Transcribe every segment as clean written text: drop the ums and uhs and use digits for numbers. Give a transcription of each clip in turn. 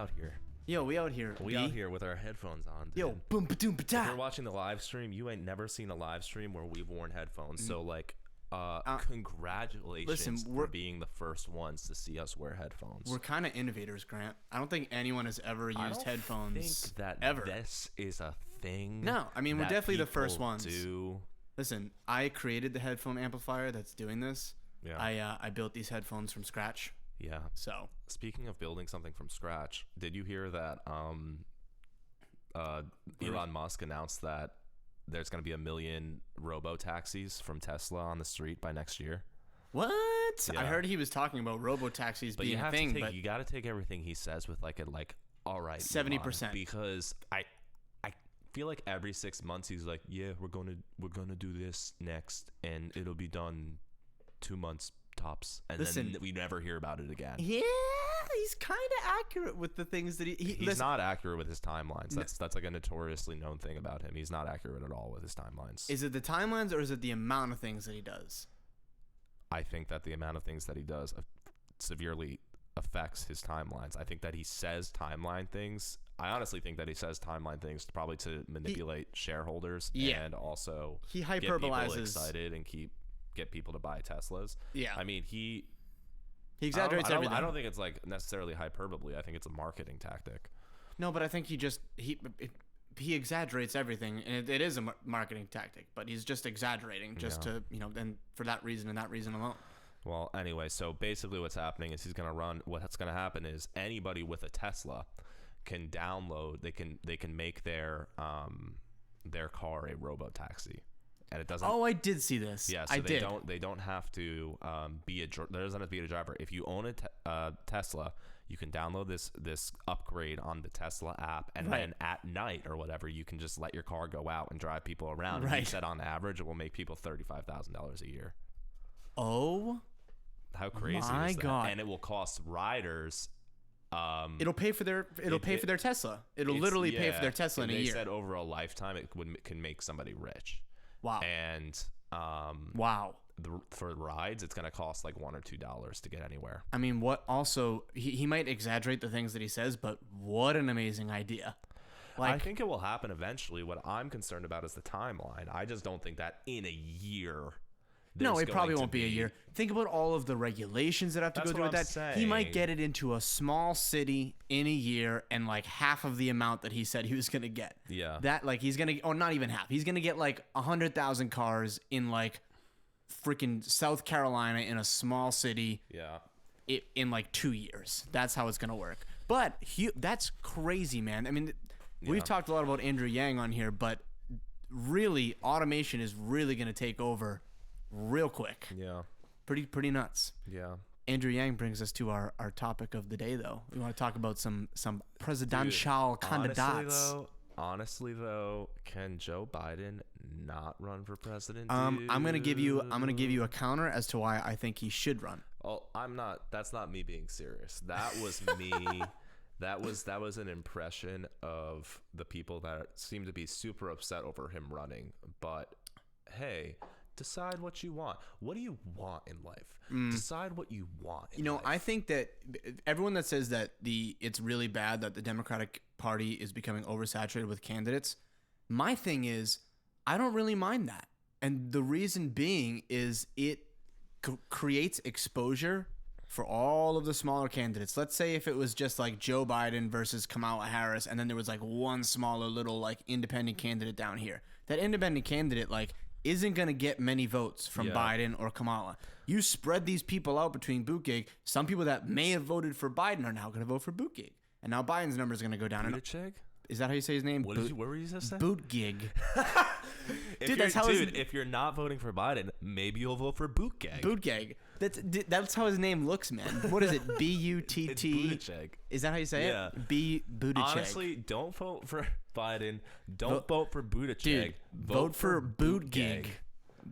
out here. Yo, we out here. We out here with our headphones on, dude. Yo, boom, ba-doom, If you're watching the live stream, you ain't never seen a live stream where we've worn headphones. So, like, congratulations for being the first ones to see us wear headphones. We're kind of innovators, Grant. I don't think anyone has ever used headphones. I think that ever. This is a thing. No, I mean, we're definitely the first ones. Do. Listen, I created the headphone amplifier that's doing this. Yeah. I built these headphones from scratch. Yeah. So, speaking of building something from scratch, did you hear that Elon Musk announced that there's going to be 1 million robo-taxis from Tesla on the street by next year? What? Yeah. I heard he was talking about robo-taxis being a thing, but you got to take everything he says with all right, 70%, because I feel like every 6 months he's like, yeah, we're gonna do this next, and it'll be done 2 months tops, and then we never hear about it again. Yeah, he's kind of accurate with the things that he's not accurate with his timelines. That's like a notoriously known thing about him. He's not accurate at all with his timelines. Is it the timelines or is it the amount of things that he does? I think that the amount of things that he does severely affects his timelines. I think that he says timeline things. I honestly think that he says timeline things probably to manipulate shareholders and also he hyperbolizes, get people excited and get people to buy Teslas. Yeah. I mean, he exaggerates everything. I don't think it's like necessarily hyperbole. I think it's a marketing tactic. No, but I think he exaggerates everything, and it is a marketing tactic, but he's just exaggerating to, then for that reason and that reason alone. Well, anyway, so basically what's happening is what's going to happen is anybody with a Tesla can download, they can make their car a robo-taxi. And it doesn't. Oh, I did see this. Yeah, so they don't have to there doesn't have to be a driver. If you own a Tesla, you can download this upgrade on the Tesla app, and then at night or whatever, you can just let your car go out and drive people around. Right. And he said on average, it will make people $35,000 a year. Oh, how crazy is that? God. And it will cost riders. It'll pay for their Tesla. It'll literally pay for their Tesla in a year. They said over a lifetime, it can make somebody rich. Wow. And for rides, it's going to cost like $1 or $2 to get anywhere. I mean, what also he might exaggerate the things that he says, but what an amazing idea. I think it will happen eventually. What I'm concerned about is the timeline. I just don't think that in a year. No, it probably won't be a year. Think about all of the regulations that have to go through with that. Saying. He might get it into a small city in a year and like half of the amount that he said he was going to get. Yeah. That he's going to, or not even half. He's going to get like 100,000 cars in like freaking South Carolina in a small city. Yeah. In like 2 years. That's how it's going to work. But that's crazy, man. I mean, we've talked a lot about Andrew Yang on here, but really automation is really going to take over real quick. Yeah. Pretty nuts. Yeah. Andrew Yang brings us to our topic of the day, though. We want to talk about some presidential candidates. Honestly though, can Joe Biden not run for president? I'm gonna give you a counter as to why I think he should run. Oh, I'm not. That's not me being serious. That was me. That was an impression of the people that seem to be super upset over him running. But hey, decide what you want. What do you want in life? Decide what you want in life. I think that everyone that says that it's really bad that the Democratic Party is becoming oversaturated with candidates, my thing is I don't really mind that. And the reason being is it creates exposure for all of the smaller candidates. Let's say if it was just like Joe Biden versus Kamala Harris, and then there was like one smaller little like independent candidate down here. That independent candidate isn't going to get many votes from Biden or Kamala. You spread these people out between Buttigieg. Some people that may have voted for Biden are now going to vote for Buttigieg. And now Biden's number is going to go down. Buttigieg? Is that how you say his name? What were you just saying? Buttigieg. If you're not voting for Biden, maybe you'll vote for Buttigieg. Buttigieg. That's how his name looks, man. What is it? B-U-T-T? It's Buttigieg. Is that how you say it? Buttigieg. Honestly, don't vote for Biden. Don't vote for Buttigieg. Dude, vote for Buttigieg.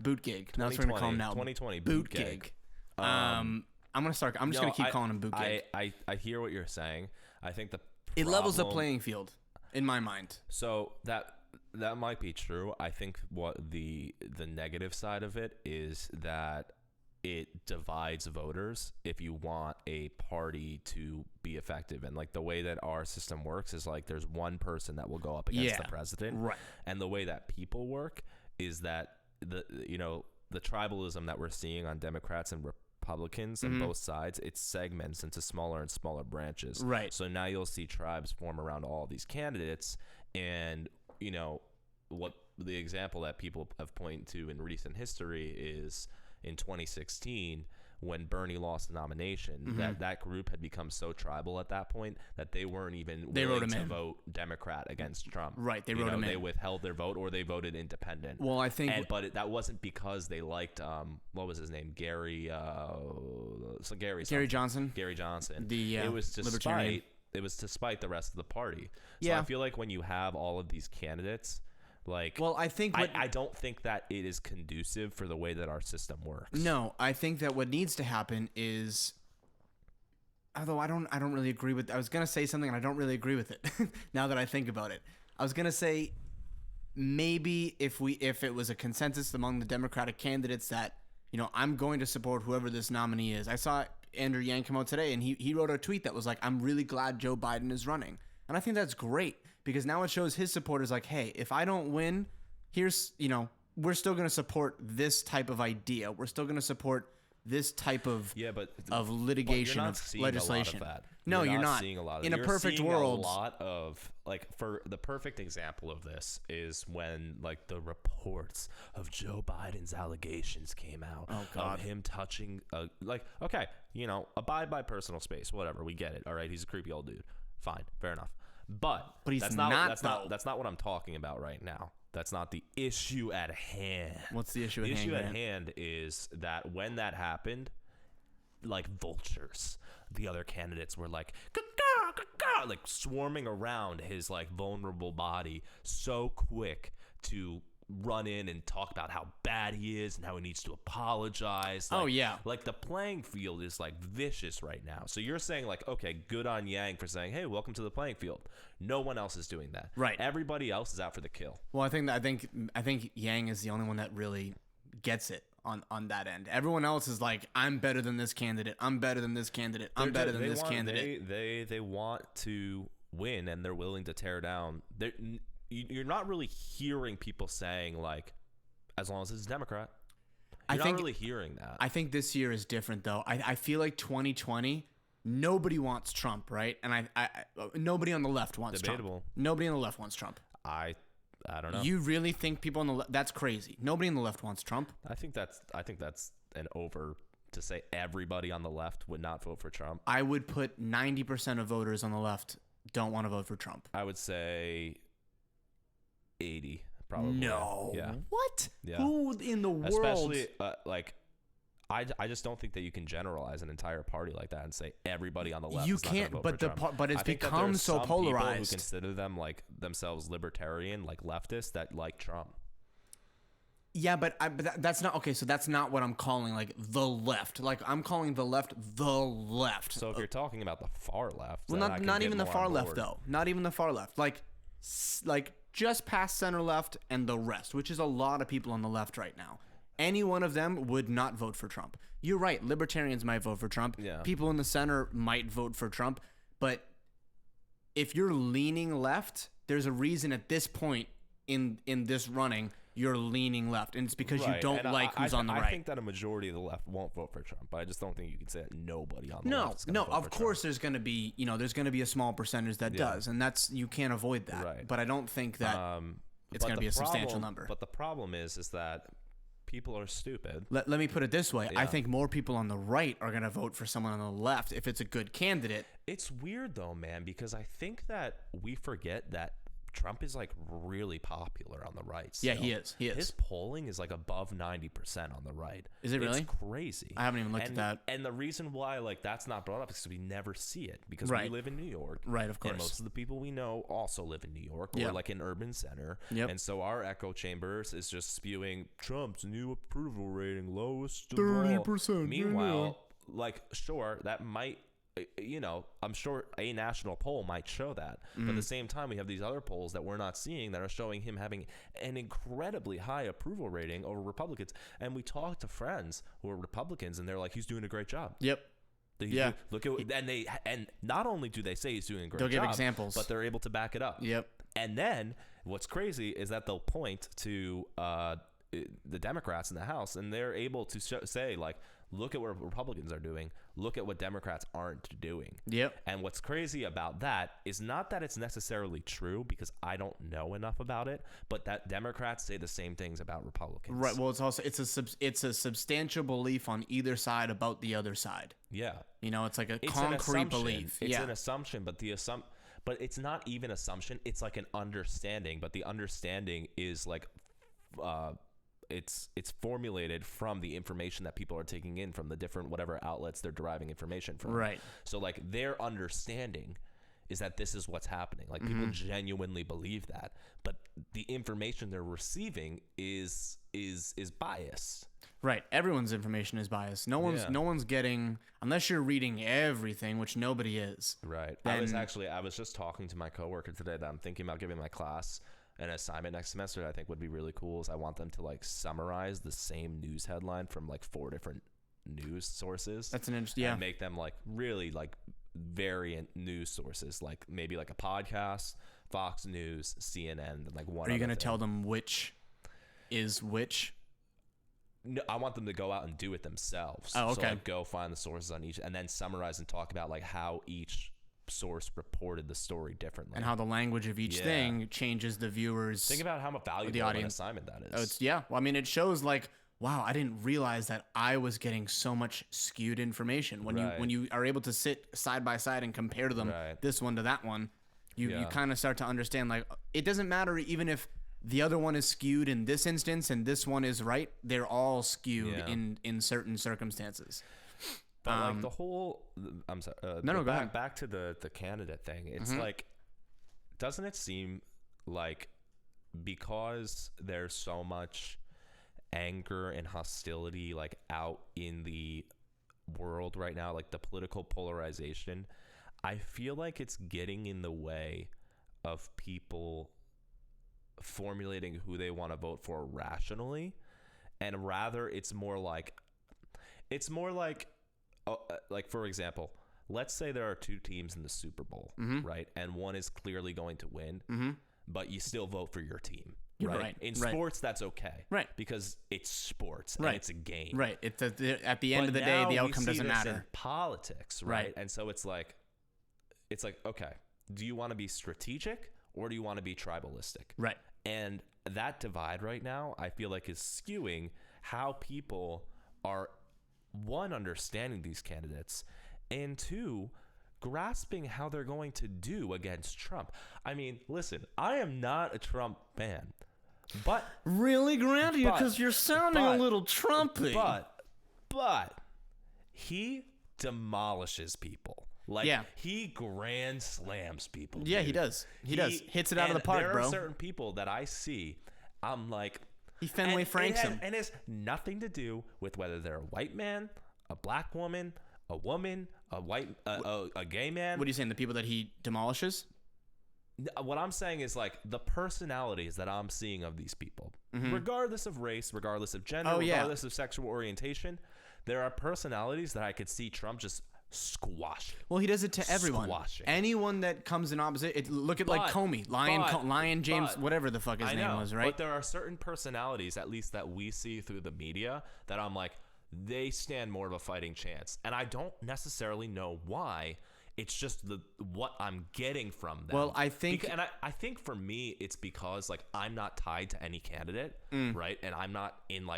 Buttigieg. That's what we're going to call him now. 2020 Buttigieg. I'm just going to keep calling him Buttigieg. I hear what you're saying. I think it levels the playing field in my mind. So that might be true. I think what the negative side of it is that it divides voters if you want a party to be effective. And like the way that our system works is like there's one person that will go up against the president. Right. And the way that people work is that the tribalism that we're seeing on Democrats and Republicans on both sides, it segments into smaller and smaller branches. Right. So now you'll see tribes form around all these candidates, and what the example that people have pointed to in recent history is in 2016 when Bernie lost the nomination. That group had become so tribal at that point that they weren't even willing to vote Democrat against Trump. Right, they wrote him in. They withheld their vote or they voted independent. Well, I think, that wasn't because they liked what was his name, Gary Johnson. Gary Johnson. It was despite the rest of the party. So I feel like when you have all of these candidates, like, well, I don't think that it is conducive for the way that our system works. No, I think that what needs to happen is, although I don't really agree with, I was going to say something and I don't really agree with it now that I think about it. I was going to say maybe if it was a consensus among the Democratic candidates that, I'm going to support whoever this nominee is. I saw Andrew Yang come out today and he wrote a tweet that was like, I'm really glad Joe Biden is running. And I think that's great. Because now it shows his supporters like, hey, if I don't win, here's, we're still going to support this type of idea. We're still going to support this type of litigation, of legislation. No, you're not. Seeing a lot of in a perfect world. A lot of, like, for the perfect example of this is when, like, the reports of Joe Biden's allegations came out of him touching, okay, abide by personal space, whatever, we get it. All right, he's a creepy old dude. Fine, fair enough. But he's that's not what I'm talking about right now. That's not the issue at hand. What's the issue at hand? The issue at hand is that when that happened, like vultures, the other candidates were like, like swarming around his like vulnerable body so quick to run in and talk about how bad he is and how he needs to apologize. Like the playing field is like vicious right now. So you're saying like, okay, good on Yang for saying, hey, welcome to the playing field. No one else is doing that. Right. Everybody else is out for the kill. Well, I think Yang is the only one that really gets it on that end. Everyone else is like, I'm better than this candidate. I'm better than this candidate. I'm better than this candidate. They want to win and they're willing to tear down. You're not really hearing people saying like, as long as it's a Democrat. You're not really hearing that. I think this year is different though. I feel like 2020, nobody wants Trump, right? And I nobody on the left wants Debatable. Trump. Nobody on the left wants Trump. I don't know. You really think people on the left? That's crazy. Nobody on the left wants Trump. I think that's an over to say everybody on the left would not vote for Trump. I would put 90% of voters on the left don't want to vote for Trump. I would say 80 probably. No. Yeah. What? Yeah. Who in the world? Especially I just don't think that you can generalize an entire party like that and say everybody on the left. You is not gonna can't. vote But for Trump. but it's become so some polarized. People who consider them like themselves libertarian, like leftists that like Trump. Yeah, but that's not okay. So that's not what I'm calling like the left. Like I'm calling the left the left. So if you're talking about the far left, well, not even the far left though. Not even the far left. Like just past center left and the rest, which is a lot of people on the left right now. Any one of them would not vote for Trump. You're right. Libertarians might vote for Trump. Yeah. People in the center might vote for Trump. But if you're leaning left, there's a reason at this point in this running you're leaning left, and it's because you don't like who's on the right. I think that a majority of the left won't vote for Trump, but I just don't think you can say that nobody on the left is going to vote for Trump. Of course there's going to be, there's going to be a small percentage that does, and that's, you can't avoid that. Right. But I don't think that it's going to be a substantial number. But the problem is that people are stupid. Let me put it this way. Yeah. I think more people on the right are going to vote for someone on the left if it's a good candidate. It's weird though, man, because I think that we forget that Trump is like really popular on the right still. Yeah, he is. His polling is like above 90% on the right. Is it really? It's crazy. I haven't even looked at that. And the reason why like that's not brought up is because we never see it because we live in New York. Right, of course. And most of the people we know also live in New York or like an urban center. Yep. And so our echo chambers is just spewing Trump's new approval rating lowest of 30%. all. Meanwhile, like sure, that might you know, I'm sure a national poll might show that. But at the same time, we have these other polls that we're not seeing that are showing him having an incredibly high approval rating over Republicans. And we talk to friends who are Republicans, and they're like, he's doing a great job. Yep. Look at and not only do they say he's doing a great They'll job, give examples, but they're able to back it up. Yep. And then what's crazy is that they'll point to the Democrats in the House, and they're able to say, like, look at what Republicans are doing. Look at what Democrats aren't doing. Yep. And what's crazy about that is not that it's necessarily true, because I don't know enough about it, but that Democrats say the same things about Republicans. Right. Well, it's a substantial belief on either side about the other side. Yeah. You know, it's like a It's concrete belief. It's an assumption, but but it's not even assumption. It's like an understanding, but the understanding is like, it's formulated from the information that people are taking in from the different whatever outlets they're deriving information from. Right. So like their understanding is that this is what's happening. Like people genuinely believe that, but the information they're receiving is biased. Right. Everyone's information is biased. No one's getting, unless you're reading everything, which nobody is. Right. I was just talking to my coworker today that I'm thinking about giving my class an assignment next semester that I think would be really cool. Is I want them to like summarize the same news headline from like 4 different news sources. That's an interesting, and make them like really like variant news sources, like maybe like a podcast, Fox News, CNN, and like one. Are you going to tell them which is which? No, I want them to go out and do it themselves. Oh, okay. So like go find the sources on each, and then summarize and talk about like how each source reported the story differently, and how the language of each thing changes the viewers. Think about how valuable of an assignment that is. Well, I mean, it shows like, wow, I didn't realize that I was getting so much skewed information. When you are able to sit side by side and compare them, this one to that one, you kind of start to understand, like, it doesn't matter even if the other one is skewed in this instance and this one is right. They're all skewed in certain circumstances. But like the whole, I'm sorry. Go ahead. Back to the candidate thing. It's like, doesn't it seem like because there's so much anger and hostility like out in the world right now, like the political polarization, I feel like it's getting in the way of people formulating who they want to vote for rationally, and rather it's more like like, for example, let's say there are 2 teams in the Super Bowl, right? And one is clearly going to win, but you still vote for your team, right? In sports, that's okay, right? Because it's sports, right? And it's a game, right? It's at the end of the day, the outcome doesn't matter. In politics, right? And so it's like, okay, do you want to be strategic or do you want to be tribalistic, right? And that divide right now, I feel like, is skewing how people are, 1, understanding these candidates, and 2, grasping how they're going to do against Trump. I mean, listen, I am not a Trump fan, but really, Grant, because you're sounding a little Trumpy. But he demolishes people. Like, he grand slams people. Yeah, dude. He does. He does. Hits it out of the park, bro. There are certain people that I see, I'm like, he Fenway Franks him. And it has nothing to do with whether they're a white man, a black woman, a woman, a white, a gay man. What are you saying? The people that he demolishes? What I'm saying is like the personalities that I'm seeing of these people, regardless of race, regardless of gender, regardless of sexual orientation, there are personalities that I could see Trump just squashing. Well, he does it to everyone. Anyone that comes in opposite. Look at like Comey, Lion James, whatever the fuck his name was, right? But there are certain personalities, at least that we see through the media, that I'm like, they stand more of a fighting chance, and I don't necessarily know why. It's just what I'm getting from them. Well, I think, I think for me, it's because like I'm not tied to any candidate, right? And I'm not in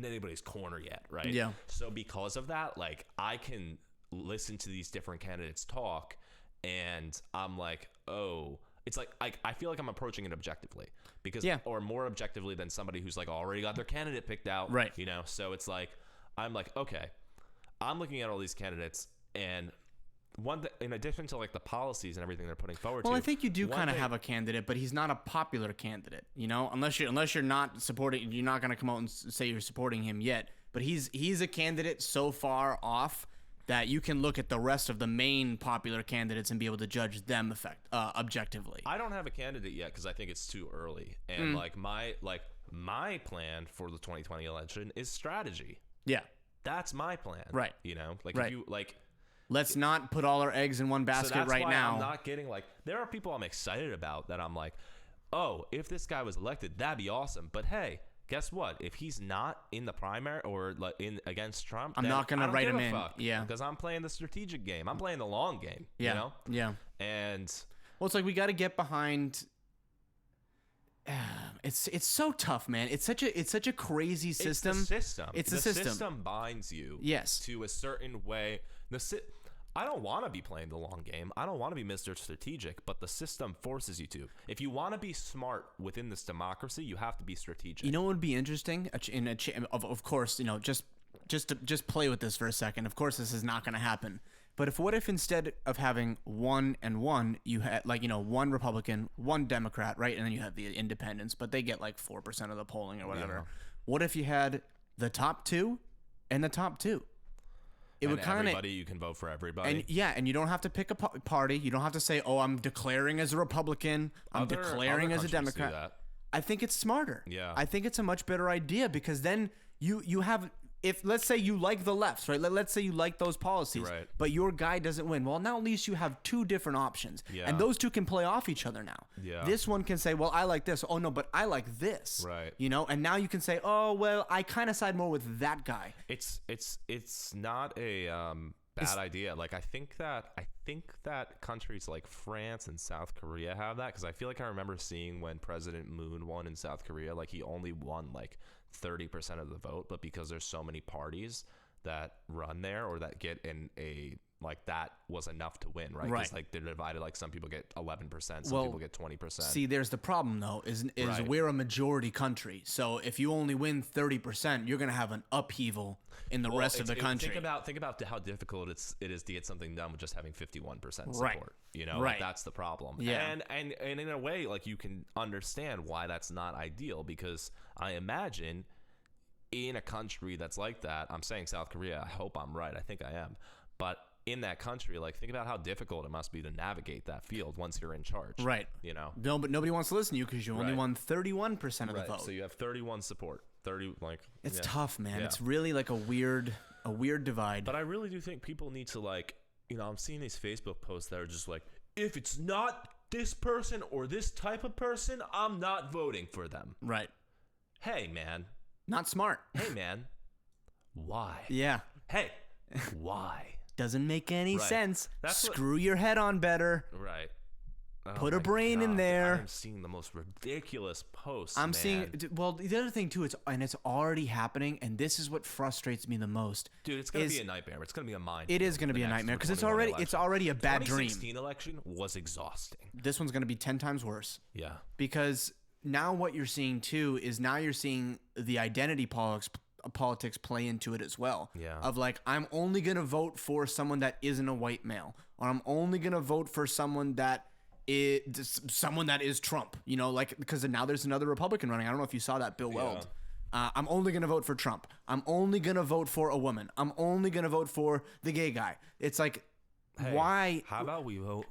anybody's corner yet, right? Yeah. So because of that, like I can listen to these different candidates talk, and I'm like, oh, it's like I feel like I'm approaching it objectively, because or more objectively than somebody who's like already got their candidate picked out, right? You know, so it's like I'm like, okay, I'm looking at all these candidates, and in addition to like the policies and everything they're putting forward. Well, I think you do kind of have a candidate, but he's not a popular candidate, you know, unless you're not supporting, you're not going to come out and say you're supporting him yet, but he's a candidate so far off that you can look at the rest of the main popular candidates and be able to judge them objectively. I don't have a candidate yet because I think it's too early. And my plan for the 2020 election is strategy. Yeah. That's my plan. Right. You know, like right. if you like. Let's not put all our eggs in one basket so that's right why now. I'm not getting like, there are people I'm excited about that I'm like, oh, if this guy was elected, that'd be awesome. But hey, guess what? If he's not in the primary or like in against Trump, I'm not going to write him in. Yeah. Because I'm playing the strategic game. I'm playing the long game. Yeah. You know? Yeah. And well, it's like we got to get behind. It's so tough, man. It's such a crazy system. It's the system. It's the the system. system binds you. Yes. To a certain way. I don't want to be playing the long game. I don't want to be Mr. Strategic, but the system forces you to. If you want to be smart within this democracy, you have to be strategic. You know what would be interesting? Of course, you know, just play with this for a second. Of course, this is not going to happen. But what if instead of having 1 and 1, you had like, you know, 1 Republican, 1 Democrat, right? And then you have the independents, but they get like 4% of the polling or whatever. Yeah. What if you had the top 2 and the top 2? It and would kind of everybody, you can vote for everybody. And yeah, and you don't have to pick a party. You don't have to say, "Oh, I'm declaring as a Republican. I'm declaring as a Democrat." Do that. I think it's smarter. Yeah. I think it's a much better idea because then you have, if let's say you like the left, right? Let's say you like those policies, right, but your guy doesn't win. Well, now at least you have 2 different options, yeah, and those 2 can play off each other now. Yeah. This one can say, "Well, I like this." Oh no, but I like this. Right. You know, and now you can say, "Oh, well, I kind of side more with that guy." It's not a bad idea. Like I think that countries like France and South Korea have that, because I feel like I remember seeing when President Moon won in South Korea, like he only won like 30% of the vote, but because there's so many parties that run there or that get in a like that was enough to win, right? Because like they're divided, like some people get 11%, some people get 20%. See, there's the problem though, is right, we're a majority country. So if you only win 30%, you're gonna have an upheaval in the rest of the country. Think about how difficult it is to get something done with just having 51% support. Right. You know, right. Like that's the problem. Yeah. And in a way, like you can understand why that's not ideal, because I imagine in a country that's like that, I'm saying South Korea, I hope I'm right, I think I am, but in that country, like think about how difficult it must be to navigate that field once you're in charge. Right. You know? No, but nobody wants to listen to you because you only won 31% of the vote. So you have 31 support. 30, like it's tough, man. Yeah. It's really like a weird divide. But I really do think people need to, like, you know, I'm seeing these Facebook posts that are just like, if it's not this person or this type of person, I'm not voting for them. Right. Hey, man. Not smart. Hey, man. Why? Yeah. Hey, why? Doesn't make any sense. Screw your head on better. Right. Oh, put a brain in there. I'm seeing the most ridiculous posts. I'm seeing. Well, the other thing too, it's already happening, and this is what frustrates me the most. Dude, it's gonna be a nightmare. It's gonna be a mind. It is gonna be a nightmare because it's already a bad dream. The 2016 election was exhausting. This one's gonna be 10 times worse. Yeah. Because now what you're seeing too is now you're seeing the identity politics play into it as well. Yeah. Of like, I'm only gonna vote for someone that isn't a white male, or I'm only gonna vote for someone that is Trump, you know, like, because now there's another Republican running. I don't know if you saw that, Bill Weld. I'm only going to vote for Trump. I'm only going to vote for a woman. I'm only going to vote for the gay guy. It's like, hey, why? How about we vote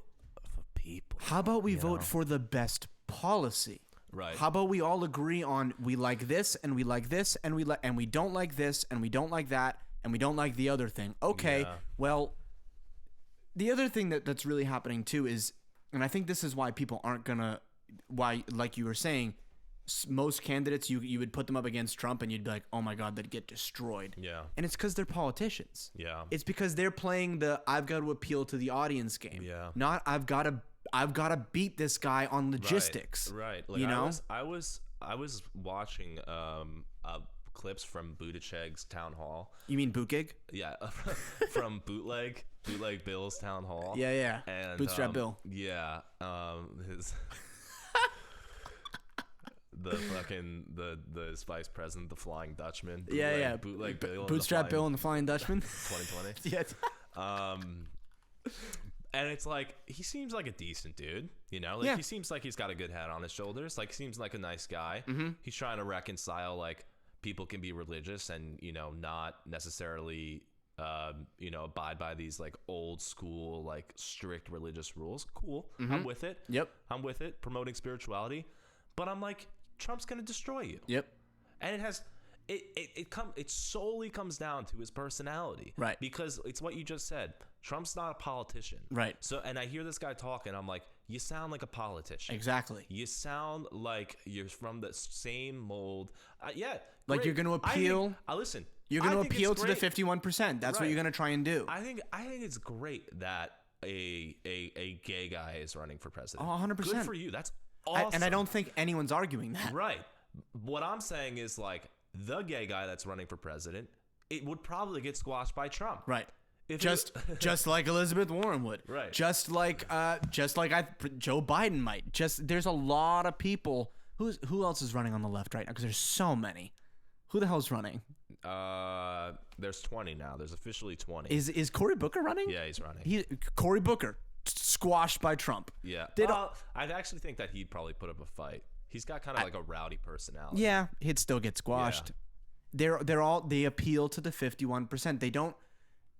for people? How about we vote for the best policy? Right. How about we all agree on we like this and we like this and we don't like this and we don't like that and we don't like the other thing. Okay, well, the other thing that's really happening too is, and I think this is why people aren't gonna, why, like you were saying, most candidates, you would put them up against Trump and you'd be like, oh my God, they'd get destroyed. Yeah. And it's because they're politicians. Yeah. It's because they're playing the I've got to appeal to the audience game. Yeah. Not I've got to beat this guy on logistics. Right. Like, you know? I was watching clips from Buttigieg's town hall. You mean Bootgig? Yeah. From Bootleg Bill's town hall. Yeah. And Bootstrap Bill. Yeah. His the his vice president, the Flying Dutchman. Bootleg Bill. Bootstrap Bill and the Flying Dutchman. 2020. Yes. And it's like, he seems like a decent dude, you know? Like, he seems like he's got a good head on his shoulders. Like, seems like a nice guy. Mm-hmm. He's trying to reconcile, like, people can be religious and, you know, not necessarily abide by these like old school, like strict religious rules. Cool. Mm-hmm. I'm with it. Yep. I'm with it. Promoting spirituality. But I'm like, Trump's going to destroy you. Yep. And it solely comes down to his personality. Right. Because it's what you just said. Trump's not a politician. Right. So, and I hear this guy talking, I'm like, you sound like a politician. Exactly. You sound like you're from the same mold. Yeah. Like great. you're going to appeal. Listen. You're going to appeal to the 51%. That's what you're going to try and do. I think it's great that a gay guy is running for president. Oh, 100%. Good for you. That's awesome. And I don't think anyone's arguing that. Right. What I'm saying is like the gay guy that's running for president, it would probably get squashed by Trump. Right. Just like Elizabeth Warren would. Right. Just like Joe Biden might. There's a lot of people. Who else is running on the left right now? Because there's so many. Who the hell's running? There's 20 now. There's officially 20. Is Cory Booker running? Yeah, he's running. Cory Booker squashed by Trump. Yeah. I'd actually think that he'd probably put up a fight. He's got kind of like a rowdy personality. Yeah, he'd still get squashed. Yeah. They appeal to the 51%. They don't,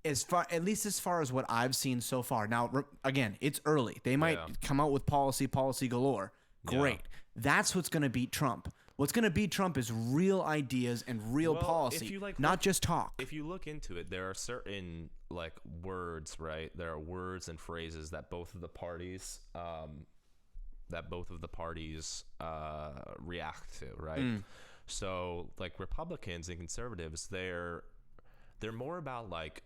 at least as far as what I've seen so far. Now, again, it's early. They might come out with policy galore. Great. Yeah. That's what's going to beat Trump. What's going to beat Trump is real ideas and real policy, not just talk. If you look into it, there are certain like words, right? There are words and phrases that both of the parties react to, right? So like Republicans and conservatives, they're more about like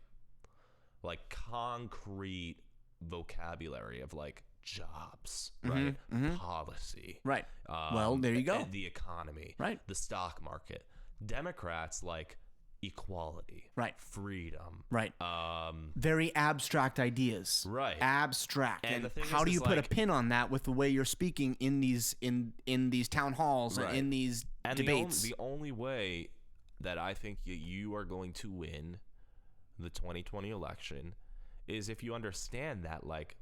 concrete vocabulary of like jobs, right? Policy, right? Well, there you go. The economy, right? The stock market. Democrats like equality, right? Freedom, right? Very abstract ideas, right? Abstract. And how do you put a pin on that with the way you're speaking in these town halls and in these debates? The only way that I think you are going to win the 2020 election is if you understand that like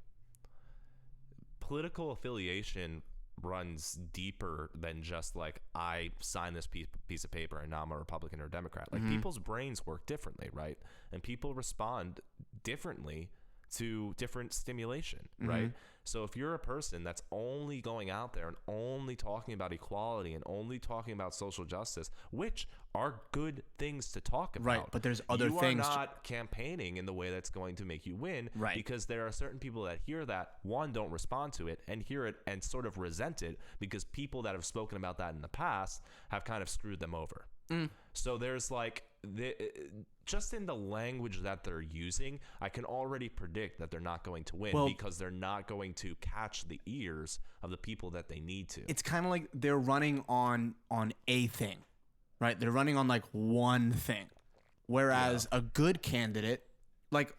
political affiliation runs deeper than just like I signed this piece of paper and now I'm a Republican or Democrat. Like people's brains work differently, right? And people respond differently to different stimulation, right? So if you're a person that's only going out there and only talking about equality and only talking about social justice, which are good things to talk about, right? But there's other things. You are not campaigning in the way that's going to make you win, right? Because there are certain people that hear that, one, don't respond to it, and hear it and sort of resent it because people that have spoken about that in the past have kind of screwed them over. So there's like just in the language that they're using, I can already predict that they're not going to win because they're not going to catch the ears of the people that they need to. It's kind of like they're running on a thing, right? They're running on like one thing, whereas a good candidate, like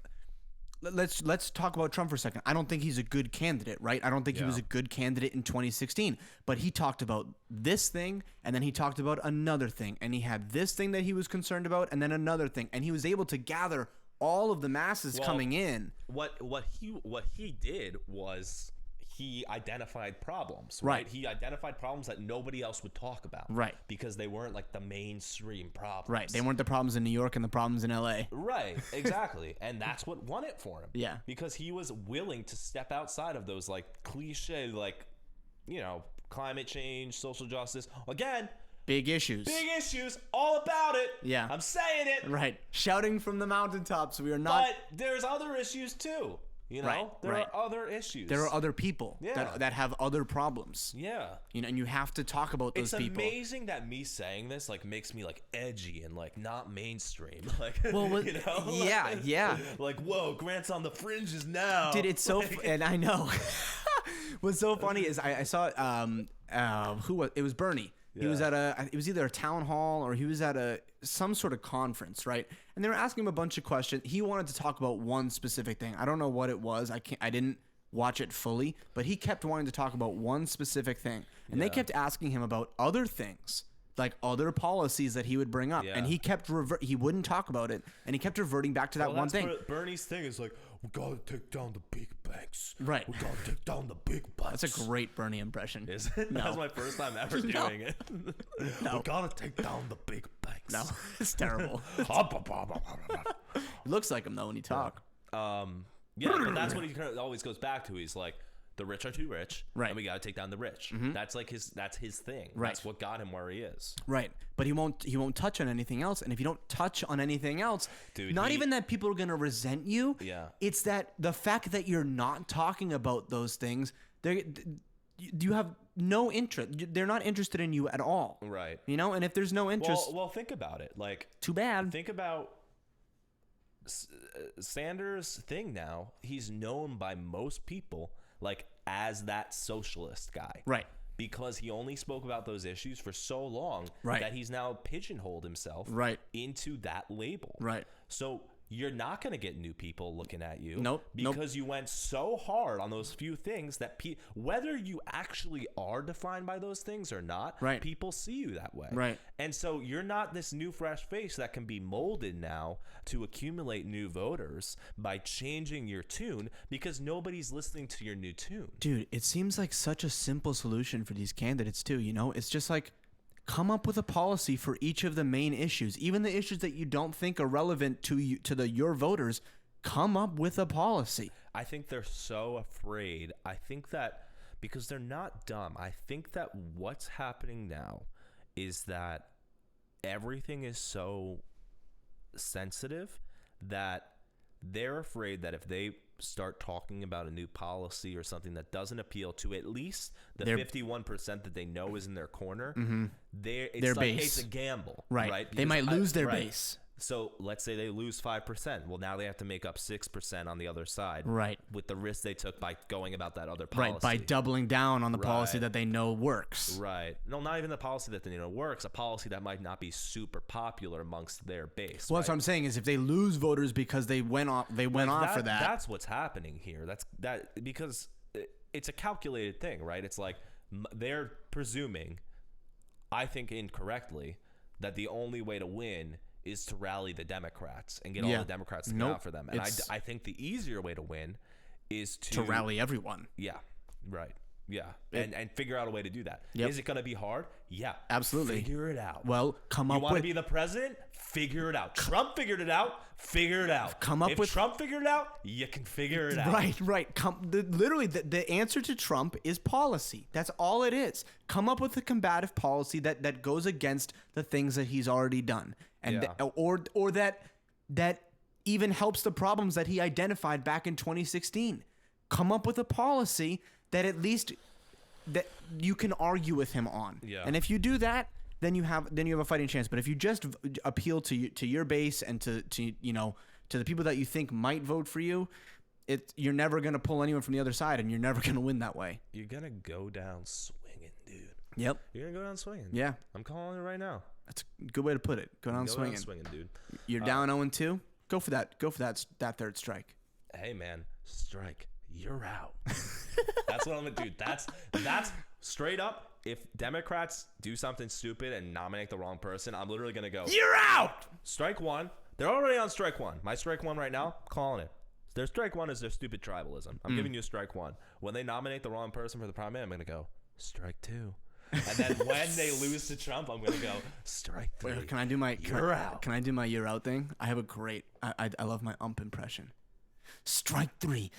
let's talk about Trump for a second. I don't think he's a good candidate, right? I don't think he was a good candidate in 2016, but he talked about this thing and then he talked about another thing and he had this thing that he was concerned about and then another thing, and he was able to gather all of the masses coming in. What he did was he identified problems, right? He identified problems that nobody else would talk about, right? Because they weren't like the mainstream problems, right? They weren't the problems in New York and the problems in LA, right? Exactly. And that's what won it for him, yeah, because he was willing to step outside of those like cliche, like, you know, climate change, social justice, again, big issues, all about it. Yeah, I'm saying it, right, shouting from the mountaintops. We are not, but there's other issues too. You know, there are other issues. There are other people that have other problems. Yeah. You know, and you have to talk about those people. It's amazing that me saying this like makes me like edgy and like not mainstream. Like, well, you know? Yeah. Like, whoa, Grant's on the fringes now. Dude, it's so and I know. What's so funny is I saw it was Bernie. He was at it was either a town hall or he was at some sort of conference, right? And they were asking him a bunch of questions. He wanted to talk about one specific thing. I don't know what it was. I didn't watch it fully, but he kept wanting to talk about one specific thing. And they kept asking him about other things, like other policies that he would bring up. And he kept he wouldn't talk about it, and he kept reverting back to that one thing. Bernie's thing is like, we gotta take down the big banks. Right. We gotta take down the big banks. That's a great Bernie impression. Is it? No. That was my first time ever doing it. No. We gotta take down the big banks. No, it's terrible. It looks like him though when you talk. Yeah, but that's what he always goes back to. He's like, the rich are too rich, right? And we got to take down the rich. That's like that's his thing. Right. That's what got him where he is. Right. But he won't touch on anything else. And if you don't touch on anything else, dude, not even that people are gonna resent you. Yeah. It's that the fact that you're not talking about those things, you have no interest. They're not interested in you at all. Right. You know. And if there's no interest, well, think about it. Like, too bad. Think about Sanders' thing now. He's known by most people like as that socialist guy, right? Because he only spoke about those issues for so long, right, that he's now pigeonholed himself, right, into that label, right. So you're not going to get new people looking at you, nope, because you went so hard on those few things that whether you actually are defined by those things or not, right, people see you that way, right. And so you're not this new fresh face that can be molded now to accumulate new voters by changing your tune, because nobody's listening to your new tune. Dude, it seems like such a simple solution for these candidates too, you know? It's just like, come up with a policy for each of the main issues, even the issues that you don't think are relevant to you, your voters. Come up with a policy. I think they're so afraid. I think that because they're not dumb, I think that what's happening now is that everything is so sensitive that they're afraid that if they start talking about a new policy or something that doesn't appeal to at least the 51% that they know is in their corner, their base. It's a gamble, right? They might lose their base. So let's say they lose 5%. Well, now they have to make up 6% on the other side, right? With the risk they took by going about that other policy, right? By doubling down on the policy that they know works, right? No, not even the policy that they know works. A policy that might not be super popular amongst their base. Well, that's what I'm saying is if they lose voters because they went off for that. That's what's happening here. Because it's a calculated thing, right? It's like they're presuming, I think incorrectly, that the only way to win is to rally the Democrats and get all the Democrats to come out for them. And I think the easier way to win is to rally everyone. Yeah, right. Yeah, and figure out a way to do that. Yep. Is it going to be hard? Yeah, absolutely. Figure it out. Well, you want to be the president? Figure it out. Trump figured it out. Figure it out. If Trump figured it out, you can figure it out. Right. Literally, the answer to Trump is policy. That's all it is. Come up with a combative policy that goes against the things that he's already done, and or that even helps the problems that he identified back in 2016. Come up with a policy that at least that you can argue with him on. Yeah. And if you do that, then you have a fighting chance. But if you just appeal to your base and to the people that you think might vote for you, you're never going to pull anyone from the other side, and you're never going to win that way. You're going to go down swinging, dude. Yep. You're going to go down swinging. Yeah. I'm calling it right now. That's a good way to put it. Go down swinging. Dude. You're down 0-2. Go for that third strike. Hey man, strike. You're out. That's what I'm gonna do. That's straight up. If Democrats do something stupid and nominate the wrong person, I'm literally gonna go, you're out. Strike one. They're already on strike one. My strike one right now, calling it. Their strike one is their stupid tribalism. I'm giving you a strike one. When they nominate the wrong person for the primary, I'm gonna go strike two. And then when they lose to Trump, I'm gonna go strike three. Wait, can I do my you're out? Can I do my you're out thing? I have a great. I love my impression. Strike three.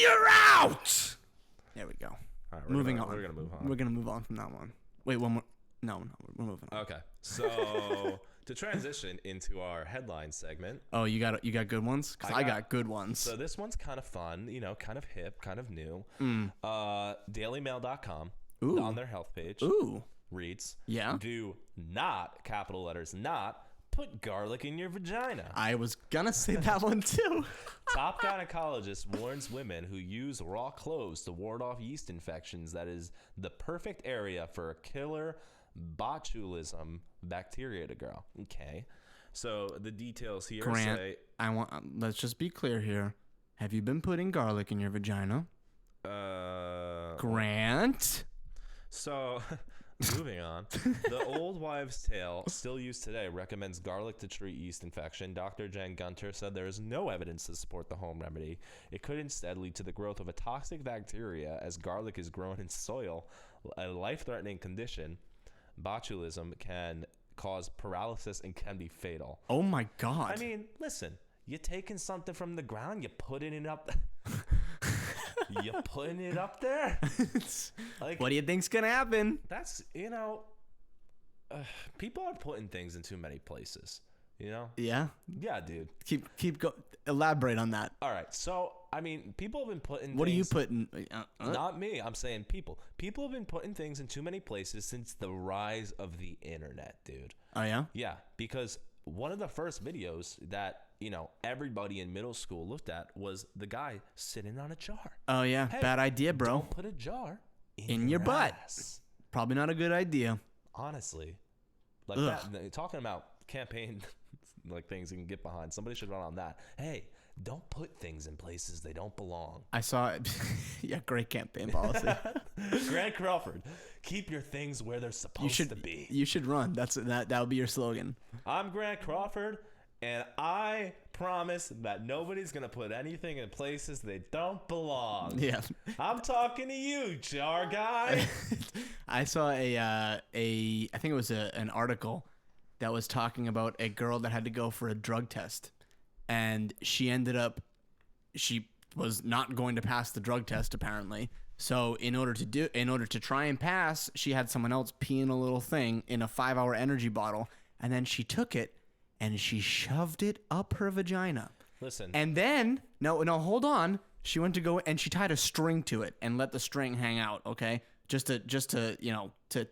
You're out. There we go. All right, moving on. We're gonna move on. We're gonna move on from that one. Wait, one more. No, we're moving on. Okay, so to transition into our headline segment. Oh, you got good ones? Because I got good ones. So this one's kind of fun, kind of hip, kind of new. DailyMail.com on their health page reads, do not, capital letters, not put garlic in your vagina. I was gonna say that one too. Top gynecologist warns women who use raw clothes to ward off yeast infections that is the perfect area for a killer botulism bacteria to grow. Okay, so the details here Grant, say, let's just be clear here. Have you been putting garlic in your vagina? Grant. So, moving on. The old wives' tale, still used today, recommends garlic to treat yeast infection. Dr. Jen Gunter said there is no evidence to support the home remedy. It could instead lead to the growth of a toxic bacteria as garlic is grown in soil, a life-threatening condition. Botulism can cause paralysis and can be fatal. Oh my God. I mean, listen, you're taking something from the ground, you're putting it up. You're putting it up there. Like, what do you think's gonna happen? That's people are putting things in too many places. Yeah, dude. Keep go. Elaborate on that. All right, so I mean, people have been putting. What are you putting? Not me. I'm saying people. People have been putting things in too many places since the rise of the internet, dude. Oh yeah. Yeah, because one of the first videos that everybody in middle school looked at was the guy sitting on a jar. Oh yeah, hey, bad idea, bro. Don't put a jar in your butt. Probably not a good idea. Honestly, like that. Talking about campaign like things you can get behind. Somebody should run on that. Hey, don't put things in places they don't belong. I saw it. Yeah, great campaign policy. Grant Crawford, keep your things where they're supposed to be. You should run. That'll be your slogan. I'm Grant Crawford, and I promise that nobody's gonna put anything in places they don't belong. Yeah. I'm talking to you, jar guy. I saw I think it was an article that was talking about a girl that had to go for a drug test, and she was not going to pass the drug test apparently. So in order to try and pass, she had someone else pee in a little thing in a 5-hour energy bottle, and then she took it and she shoved it up her vagina. Listen. And then no, hold on. She went to go and she tied a string to it and let the string hang out. Okay, just to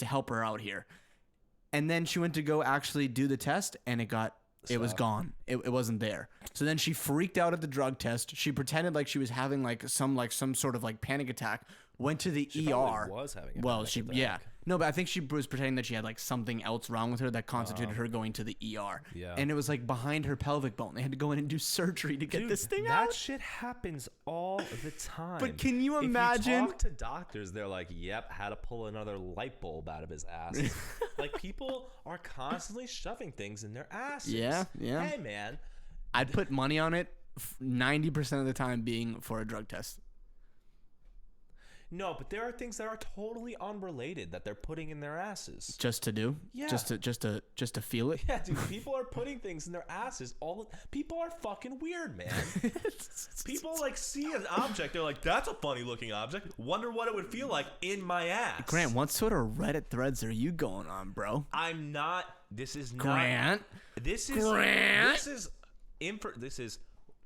help her out here. And then she went to go actually do the test, and it was gone. It wasn't there. So then she freaked out at the drug test. She pretended like she was having some sort of panic attack. Went to the ER. Was having a panic attack. Yeah. No, but I think she was pretending that she had something else wrong with her that constituted her going to the ER. Yeah. And it was behind her pelvic bone. They had to go in and do surgery to get this thing out. That shit happens all the time. But can you imagine? If you talk to doctors, they're like, "Yep, had to pull another light bulb out of his ass." People are constantly shoving things in their asses. Yeah. Hey, man. I'd put money on it 90% of the time being for a drug test. No, but there are things that are totally unrelated that they're putting in their asses. Just to do? Yeah. Just to feel it? Yeah, dude. People are putting things in their asses. People are fucking weird, man. People see an object. They're like, "That's a funny looking object. Wonder what it would feel like in my ass." Grant, what sort of Reddit threads are you going on, bro? I'm not. This is not. Grant. This is. Grant.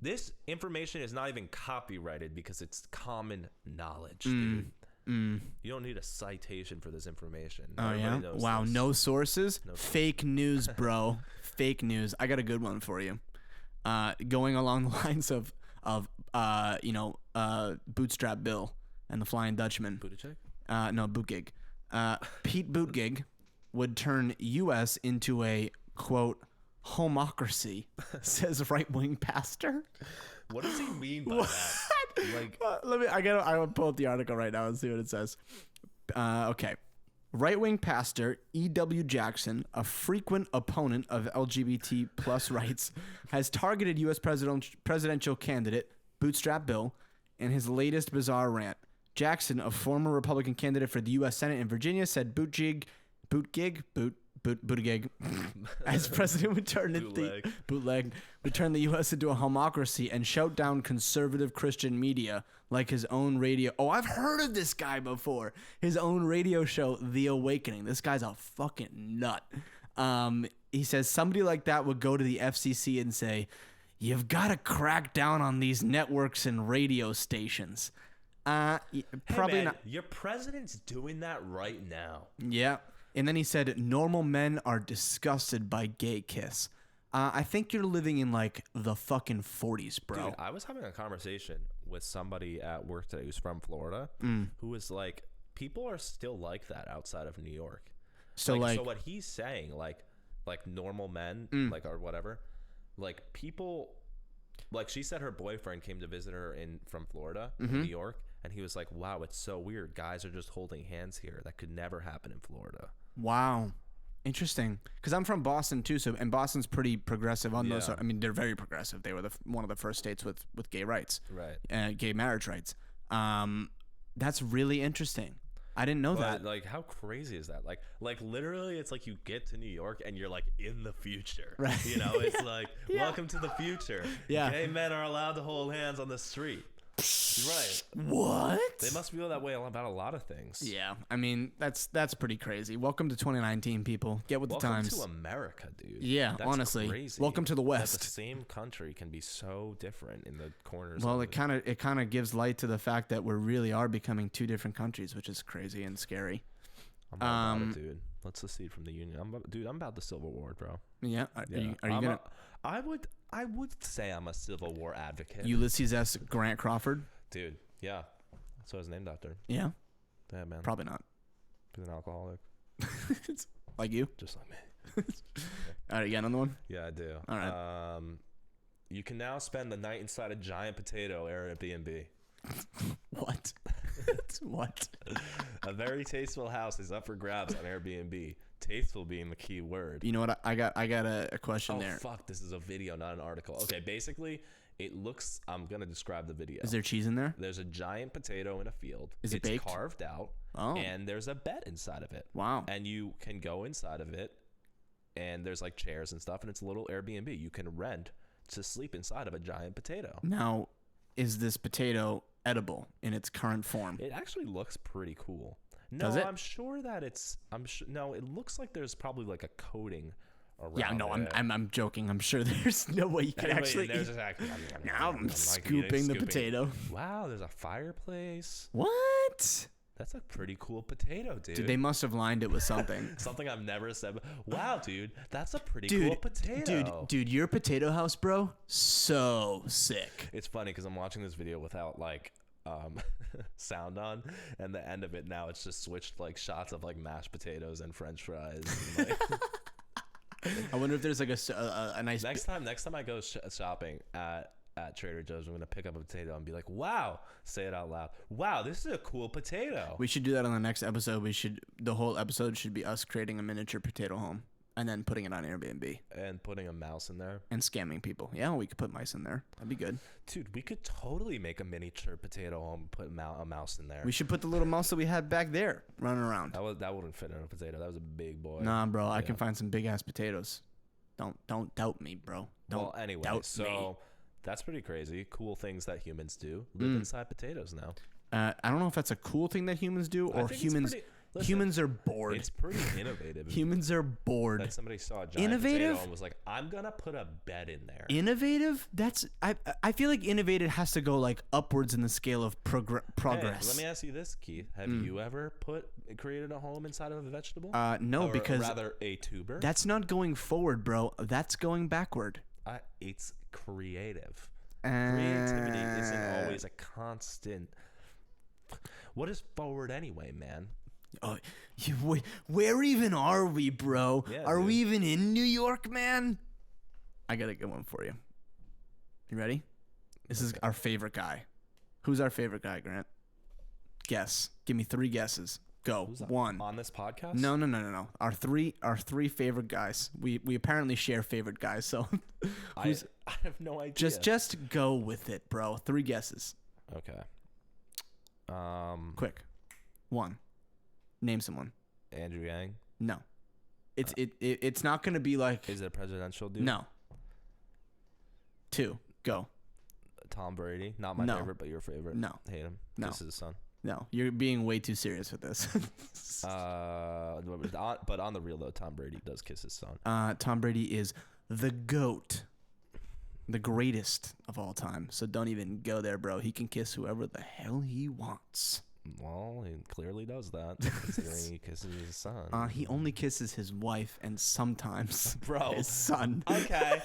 This information is not even copyrighted because it's common knowledge, dude. You don't need a citation for this information. Oh, Everybody yeah? knows Wow, this. no sources? Fake news, bro. Fake news. I got a good one for you. Going along the lines of Bootstrap Bill and the Flying Dutchman. Buttigieg? No, Bootgig. Pete Bootgig would turn U.S. into a, quote, homocracy, says right-wing pastor. What does he mean by that? I will pull up the article right now and see what it says. Okay. Right-wing pastor E.W. Jackson, a frequent opponent of LGBT plus rights, has targeted U.S. presidential candidate Bootstrap Bill in his latest bizarre rant. Jackson, a former Republican candidate for the U.S. Senate in Virginia, said Buttigieg, as president would turn the U.S. into a homocracy and shout down conservative Christian media like his own radio. Oh, I've heard of this guy before. His own radio show, The Awakening. This guy's a fucking nut. He says somebody like that would go to the FCC and say, "You've got to crack down on these networks and radio stations." Probably not. Your president's doing that right now. Yeah. And then he said, "Normal men are disgusted by gay kiss." I think you're living in the fucking 40s, bro. Dude, I was having a conversation with somebody at work today who's from Florida, who was like, people are still like that outside of New York. So what he's saying, like normal men, or whatever, people, she said her boyfriend came to visit her from Florida, New York, and he was like, "Wow, it's so weird. Guys are just holding hands here. That could never happen in Florida." Wow. Interesting. Because I'm from Boston too, and Boston's pretty progressive on those. I mean, they're very progressive. They were one of the first states with gay rights, right? Gay marriage rights. That's really interesting. I didn't know But, that. like, how crazy is that? Like literally, it's like you get to New York and you're like in the future. Right. You know, it's like, welcome to the future. Yeah. Gay men are allowed to hold hands on the street. Right. What? They must feel that way about a lot of things. Yeah, I mean that's pretty crazy. Welcome to 2019, people. Get with the times. Welcome to America, dude. Yeah, That's honestly. crazy. Welcome to the That West. the same country can be so different in the corners. Well, of it kind of gives light to the fact that we really are becoming two different countries, which is crazy and scary. I'm all about it, dude. Let's secede from the Union. I'm about the Civil War, bro. Yeah. Are you I'm gonna I would say I'm a Civil War advocate. Ulysses S. Grant Crawford? Dude, yeah. That's what I was named after. Yeah. Yeah, man. Probably not. He's an alcoholic. Like you? Just like me. All right, you got another one? Yeah, I do. All right. You can now spend the night inside a giant potato Airbnb. What? What? A very tasteful house is up for grabs on Airbnb. Tasteful being the key word. You know what? I got a question there. Fuck, this is a video, not an article. Okay, basically, it looks, I'm going to describe the video. Is there cheese in there? There's a giant potato in a field. Is it baked? It's carved out. Oh. And there's a bed inside of it. Wow. And you can go inside of it, and there's like chairs and stuff, and it's a little Airbnb. You can rent to sleep inside of a giant potato. Now, is this potato edible in its current form? It actually looks pretty cool. No, Does it? I'm sure that no, it looks like there's probably like a coating around Yeah, no, it. I'm joking. I'm sure there's no way you can actually there's eat. exactly, Now I'm like scooping the potato. Wow, there's a fireplace. What? That's a pretty cool potato, dude. Dude, they must have lined it with something. Something I've never said. Wow, dude, that's a pretty cool potato. Dude, your potato house, bro, so sick. It's funny because I'm watching this video without like sound on, and the end of it now it's just switched like shots of like mashed potatoes and French fries. And, like, I wonder if there's like a nice. Next time I go shopping at Trader Joe's, I'm gonna pick up a potato and be like, "Wow!" Say it out loud. Wow, this is a cool potato. We should do that on the next episode. The whole episode should be us creating a miniature potato home and then putting it on Airbnb And putting a mouse in there. and scamming people. Yeah, we could put mice in there. That'd be good. Dude, we could totally make a miniature potato home. Put a mouse in there. We should put the little mouse that we had back there running around. That wouldn't fit in a potato. That was a big boy. Nah, bro, I can find some big ass potatoes. Don't doubt me, bro. Don't anyway, doubt so me. that's pretty crazy. Cool things that humans do. Live inside potatoes now. I don't know if that's a cool thing that humans do or I think humans. Humans are bored. It's pretty innovative. Humans are bored. That somebody saw a giant Innovative? potato and was like, "I'm gonna put a bed in there." Innovative? I feel like innovative has to go like upwards in the scale of progress. Hey, let me ask you this, Keith. Have you ever created a home inside of a vegetable? No, or because rather a tuber. that's not going forward, bro. That's going backward. It's creative. Creativity isn't always a constant. What is forward anyway, man? Oh, where even are we, bro? Yeah, are dude. we even in New York, man? I got a good one for you. You ready? This is our favorite guy. Who's our favorite guy, Grant? Guess. Give me 3 guesses. Go. Who's that? 1. On this podcast? No. Our three favorite guys. We apparently share favorite guys, so I have no idea. just go with it, bro. 3 guesses. Okay. Quick. 1. Name someone. Andrew Yang. No. It's not gonna be like. Is it a presidential dude? No. 2. Go. Tom Brady. Not my No. favorite, but your favorite. No. Hate him. No. This is his son. No. You're being way too serious with this. But on the real though, Tom Brady does kiss his son. Tom Brady is the GOAT. The greatest of all time. So don't even go there, bro. He can kiss whoever the hell he wants. Well, he clearly does that, considering he kisses his son. He only kisses his wife and sometimes Bro. his son. Okay.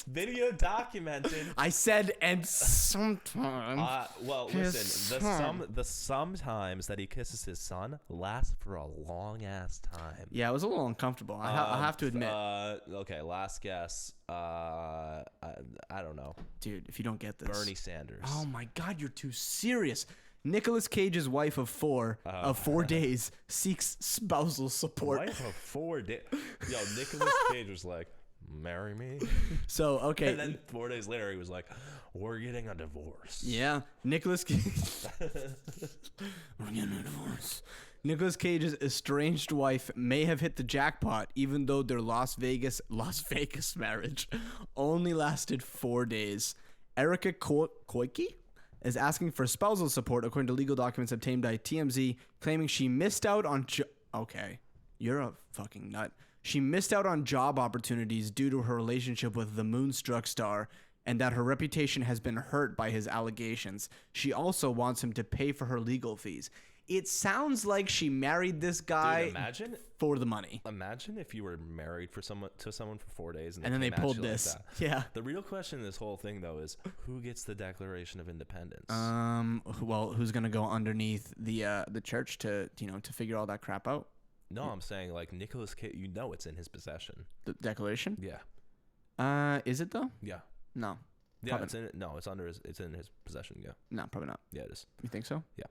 Video documented. I said and sometimes. Well, his listen. son. The sometimes that he kisses his son lasts for a long ass time. Yeah, it was a little uncomfortable. I have to admit. Okay, last guess. I don't know. Dude, if you don't get this. Bernie Sanders. Oh my God, you're too serious. Nicolas Cage's wife of 4 days seeks spousal support. Wife of 4 days. Yo, Nicolas Cage was like, "Marry me." So, okay. And then 4 days later, he was like, "We're getting a divorce." Yeah, Nicolas Cage. We're getting a divorce. Nicolas Cage's estranged wife may have hit the jackpot, even though their Las Vegas marriage only lasted 4 days. Erica Koike is asking for spousal support, according to legal documents obtained by TMZ, claiming she missed out on... Okay, you're a fucking nut. She missed out on job opportunities due to her relationship with the Moonstruck star, and that her reputation has been hurt by his allegations. She also wants him to pay for her legal fees. It sounds like she married this guy for the money. Imagine if you were married to someone for 4 days and then they pulled this. Like yeah. The real question in this whole thing, though, is who gets the Declaration of Independence? Well, who's gonna go underneath the church to figure all that crap out? No, I'm saying like Nicolas Cage. It's in his possession. The Declaration? Yeah. Is it though? Yeah. No. Yeah, it's in it. No, it's in his possession. Yeah. No, probably not. Yeah, it is. You think so? Yeah.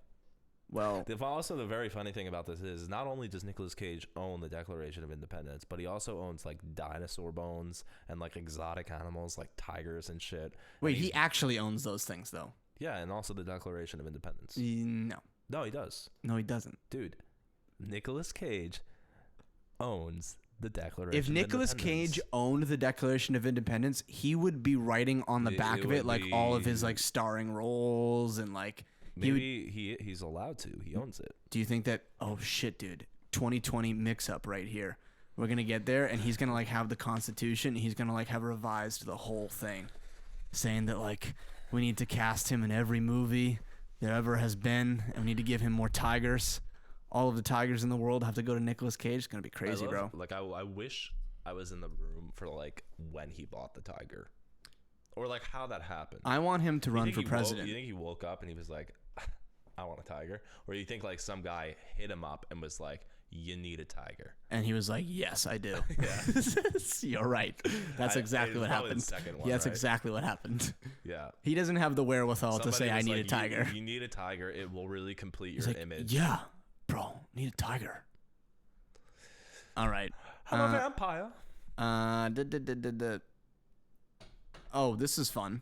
Well, also the very funny thing about this is not only does Nicolas Cage own the Declaration of Independence, but he also owns like dinosaur bones and like exotic animals like tigers and shit. Wait, he actually owns those things though? Yeah, and also the Declaration of Independence. No, he does. No, he doesn't. Dude, Nicolas Cage owns the Declaration of Independence. If Nicolas Cage owned the Declaration of Independence, he would be writing on the back of it like all of his like starring roles and like... Maybe he's allowed to. He owns it. Do you think that... Oh, shit, dude. 2020 mix-up right here. We're going to get there, and he's going to, like, have the Constitution. He's going to, like, have revised the whole thing. Saying that, like, we need to cast him in every movie there ever has been, and we need to give him more tigers. All of the tigers in the world have to go to Nicolas Cage. It's going to be crazy, bro. Like, I wish I was in the room for, like, when he bought the tiger. Or, like, how that happened. I want him to run for president. You think he woke up and he was like... I want a tiger? Or you think like some guy hit him up and was like, you need a tiger? And he was like, yes, I do. Yeah. You're right. That's exactly what happened. That's exactly what happened. Yeah. He doesn't have the wherewithal to say, I need a tiger. You need a tiger. It will really complete your image. Yeah, bro, need a tiger. All right. I'm a vampire. Oh, this is fun.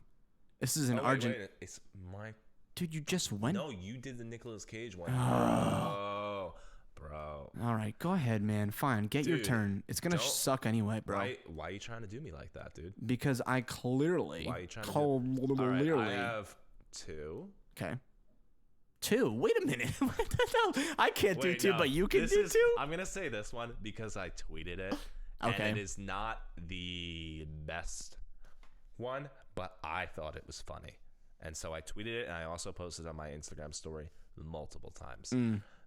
This is an Argent. Wait. It's my... Dude, you just went. No, you did the Nicolas Cage one. Oh, bro. All right, go ahead, man. Fine, get your turn. It's gonna suck anyway, bro. Why are you trying to do me like that, dude? Because I clearly. Why are you trying to do me? All right, I have 2. Okay. 2. Wait a minute. What the hell? I can't do 2, but you can do 2. I'm gonna say this one because I tweeted it. Okay. And it is not the best one, but I thought it was funny. And so I tweeted it, and I also posted on my Instagram story multiple times.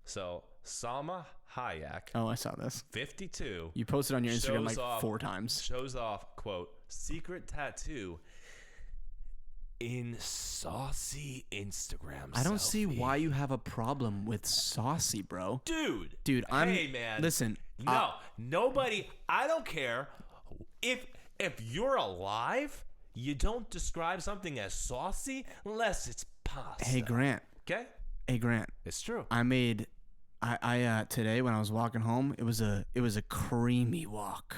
So Salma Hayek. Oh, I saw this. 52. You posted on your Instagram like 4 times. Shows off, quote, secret tattoo in saucy Instagram I don't selfie. see why you have a problem with saucy, bro. Dude, hey, man. Listen. No, nobody. I don't care if you're alive. You don't describe something as saucy unless it's pasta. Hey, Grant. Okay? Hey, Grant. It's true. I today when I was walking home, it was a creamy walk.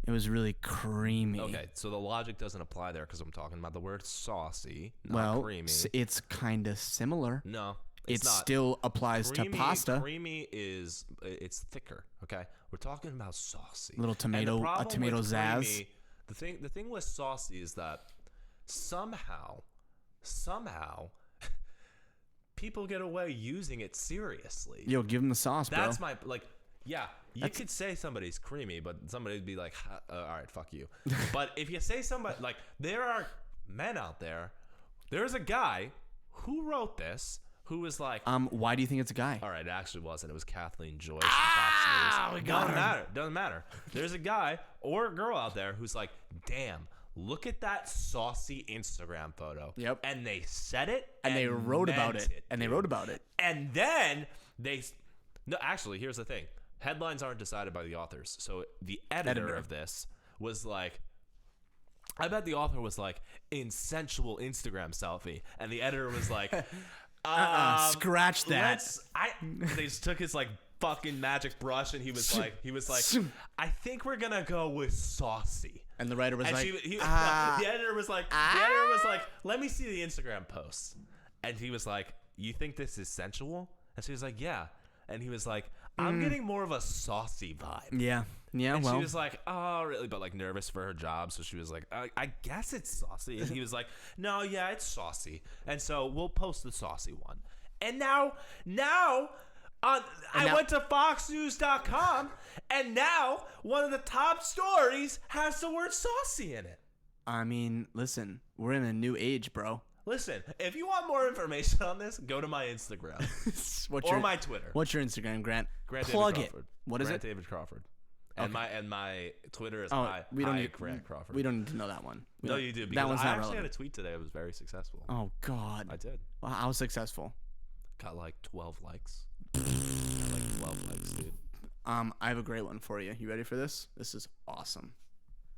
It was really creamy. Okay, so the logic doesn't apply there because I'm talking about the word saucy, not creamy. It's kind of similar. No, it still applies to pasta. Creamy it's thicker. Okay, we're talking about saucy. A tomato zazz. Creamy, the thing with saucy is that somehow people get away using it seriously. Yo, give them the sauce, bro. That's my yeah. You could say somebody's creamy, but somebody'd be like, all right, fuck you. But if you say somebody like, there are men out there. There's a guy who wrote this. Who was like, why do you think it's a guy? All right, it actually wasn't. It was Kathleen Joyce from Fox News. Doesn't matter. There's a guy or a girl out there who's like, damn, look at that saucy Instagram photo. Yep. And they said it and they wrote about it. And they wrote about it. And then no, actually, here's the thing. Headlines aren't decided by the authors. So the editor of this was like, I bet the author was like, in sensual Instagram selfie. And the editor was like, scratch that. They just took his like fucking magic brush and he was like, I think we're gonna go with saucy. And the writer was and like, the editor was like, let me see the Instagram post. And he was like, you think this is sensual? And she was like, yeah. And he was like, I'm getting more of a saucy vibe. Yeah. Yeah, And well. she was like, oh, really? But like nervous for her job. So she was like, I guess it's saucy. And he was like, no, yeah, it's saucy. And so we'll post the saucy one. And now, I went to foxnews.com, and now one of the top stories has the word saucy in it. I mean, listen, we're in a new age, bro. Listen, if you want more information on this, go to my Instagram or my Twitter. What's your Instagram, Grant? Grant Plug David it. Crawford. What is Grant it? David Crawford. And my Twitter is Grant Crawford. We don't need to know that one. No, you do. That one's I not actually relevant. had a tweet today that was very successful. Oh, God. I did. Wow, how successful? Got like 12 likes. Like 12 likes, dude. I have a great one for you. You ready for this? This is awesome.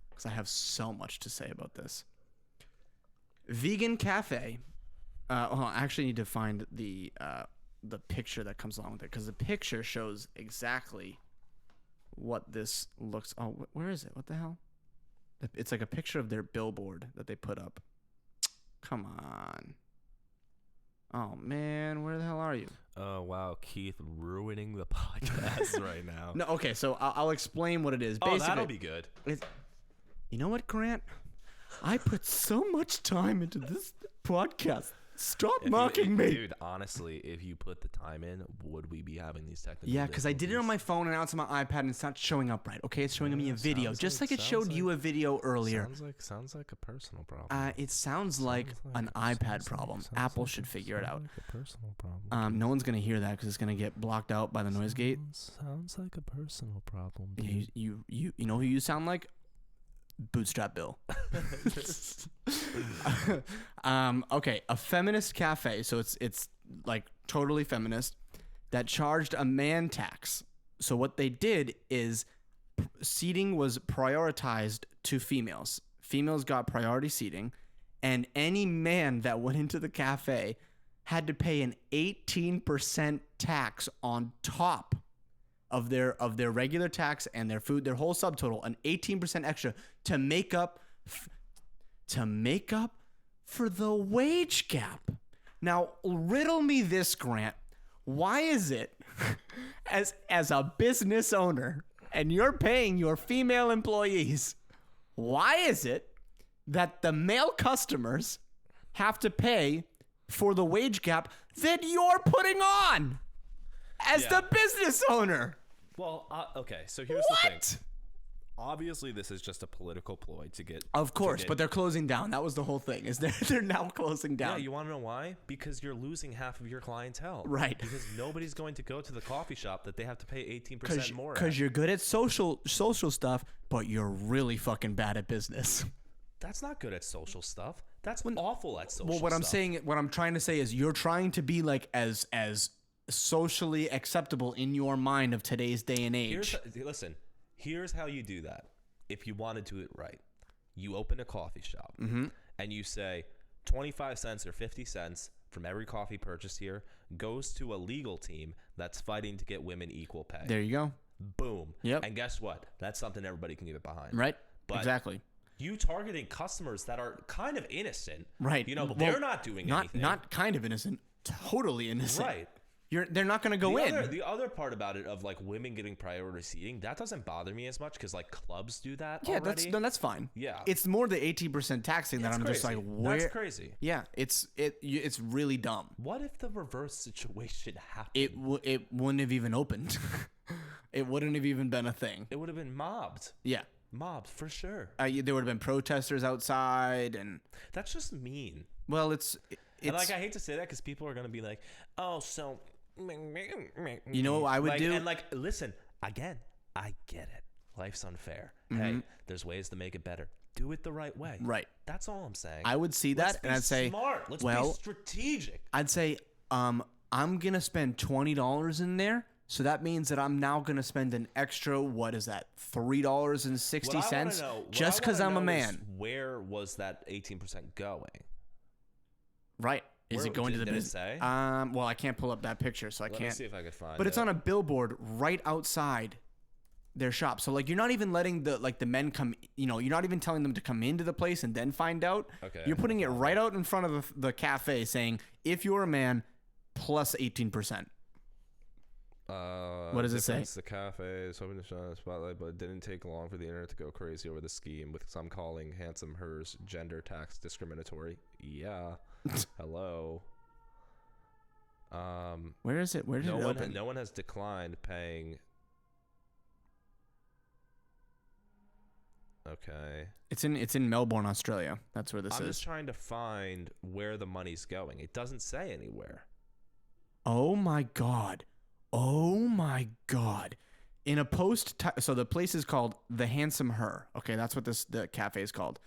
Because I have so much to say about this. Vegan cafe. Hold on, I actually need to find the picture that comes along with it. Because the picture shows exactly what this looks. Oh, where is it? What the hell? It's like a picture of their billboard that they put up. Come on. Oh, man, where the hell are you? Oh, wow, Keith ruining the podcast right now. No, okay, so I'll explain what it is. Basically, that'll be good. You know what, Grant? I put so much time into this podcast. Stop mocking me. Dude, honestly, if you put the time in, would we be having these technical Yeah, because I did it on my phone and now it's on my iPad and it's not showing up right. Okay, it's showing me a video, just like it showed you a video earlier. Sounds like a personal problem. It sounds like an iPad problem. Apple should figure it out. Like a personal problem. No one's gonna hear that because it's gonna get blocked out by the noise gate. Sounds like a personal problem. You know who you sound like? Bootstrap Bill. Okay, a feminist cafe, so it's like totally feminist, that charged a man tax. So what they did is seating was prioritized to females. Females got priority seating, and any man that went into the cafe had to pay an 18% tax on top of their regular tax and their food, their whole subtotal, an 18% extra to make up for the wage gap. Now, riddle me this, Grant. Why is it, as a business owner, and you're paying your female employees, why is it that the male customers have to pay for the wage gap that you're putting on as the business owner? Well, okay, so here's the thing. Obviously, this is just a political ploy to get... Of course, but they're closing down. That was the whole thing, is they're now closing down. Yeah, you want to know why? Because you're losing half of your clientele. Right. Because nobody's going to go to the coffee shop that they have to pay 18% more Because you're good at social stuff, but you're really fucking bad at business. That's not good at social stuff. That's awful at social stuff. Well, what I'm trying to say is you're trying to be like as socially acceptable in your mind of today's day and age. Here's how you do that. If you want to do it right, you open a coffee shop and you say 25 cents or 50 cents from every coffee purchased here goes to a legal team that's fighting to get women equal pay. There you go. Boom. Yep. And guess what? That's something everybody can get behind. Right. But exactly. You targeting customers that are kind of innocent. Right. But they're not doing anything. Not kind of innocent. Totally innocent. Right. They're not going to go in. The other part about it of like women getting priority seating, that doesn't bother me as much because like clubs do that already. That's fine. Yeah. It's more the 18% taxing that I'm crazy. just like, where? That's crazy. Yeah, it's really dumb. What if the reverse situation happened? It wouldn't have even opened. It wouldn't have even been a thing. It would have been mobbed. Yeah. Mobbed for sure. There would have been protesters outside, and that's just mean. Well, it's and like I hate to say that because people are gonna be like, oh, so. You know what I would do? And like, listen, again, I get it. Life's unfair. Hey, there's ways to make it better. Do it the right way. Right. That's all I'm saying. I would see that and I'd say, smart. Let's be strategic. I'd say, I'm gonna spend $20 in there. So that means that I'm now gonna spend an extra, what is that, $3.60 just because I'm a man. Where was that 18% going? Right. Is it going to the business? Say? Well, I can't pull up that picture, so I can't. Let me see if I could find it. But it's on a billboard right outside their shop. So like, you're not even letting the men come. You're not even telling them to come into the place and then find out. Okay. You're putting it right out in front of the cafe, saying if you're a man, plus 18%. What does it say? The cafe is hoping to shine a spotlight, but it didn't take long for the internet to go crazy over the scheme, with some calling handsome hers gender tax discriminatory. Yeah. Hello. Where is it? Where did it open? No one has declined paying. Okay. It's in Melbourne, Australia. That's where this is. I'm just trying to find where the money's going. It doesn't say anywhere. Oh my god. Oh my god. In a post, so the place is called The Handsome Her. Okay, that's what the cafe is called.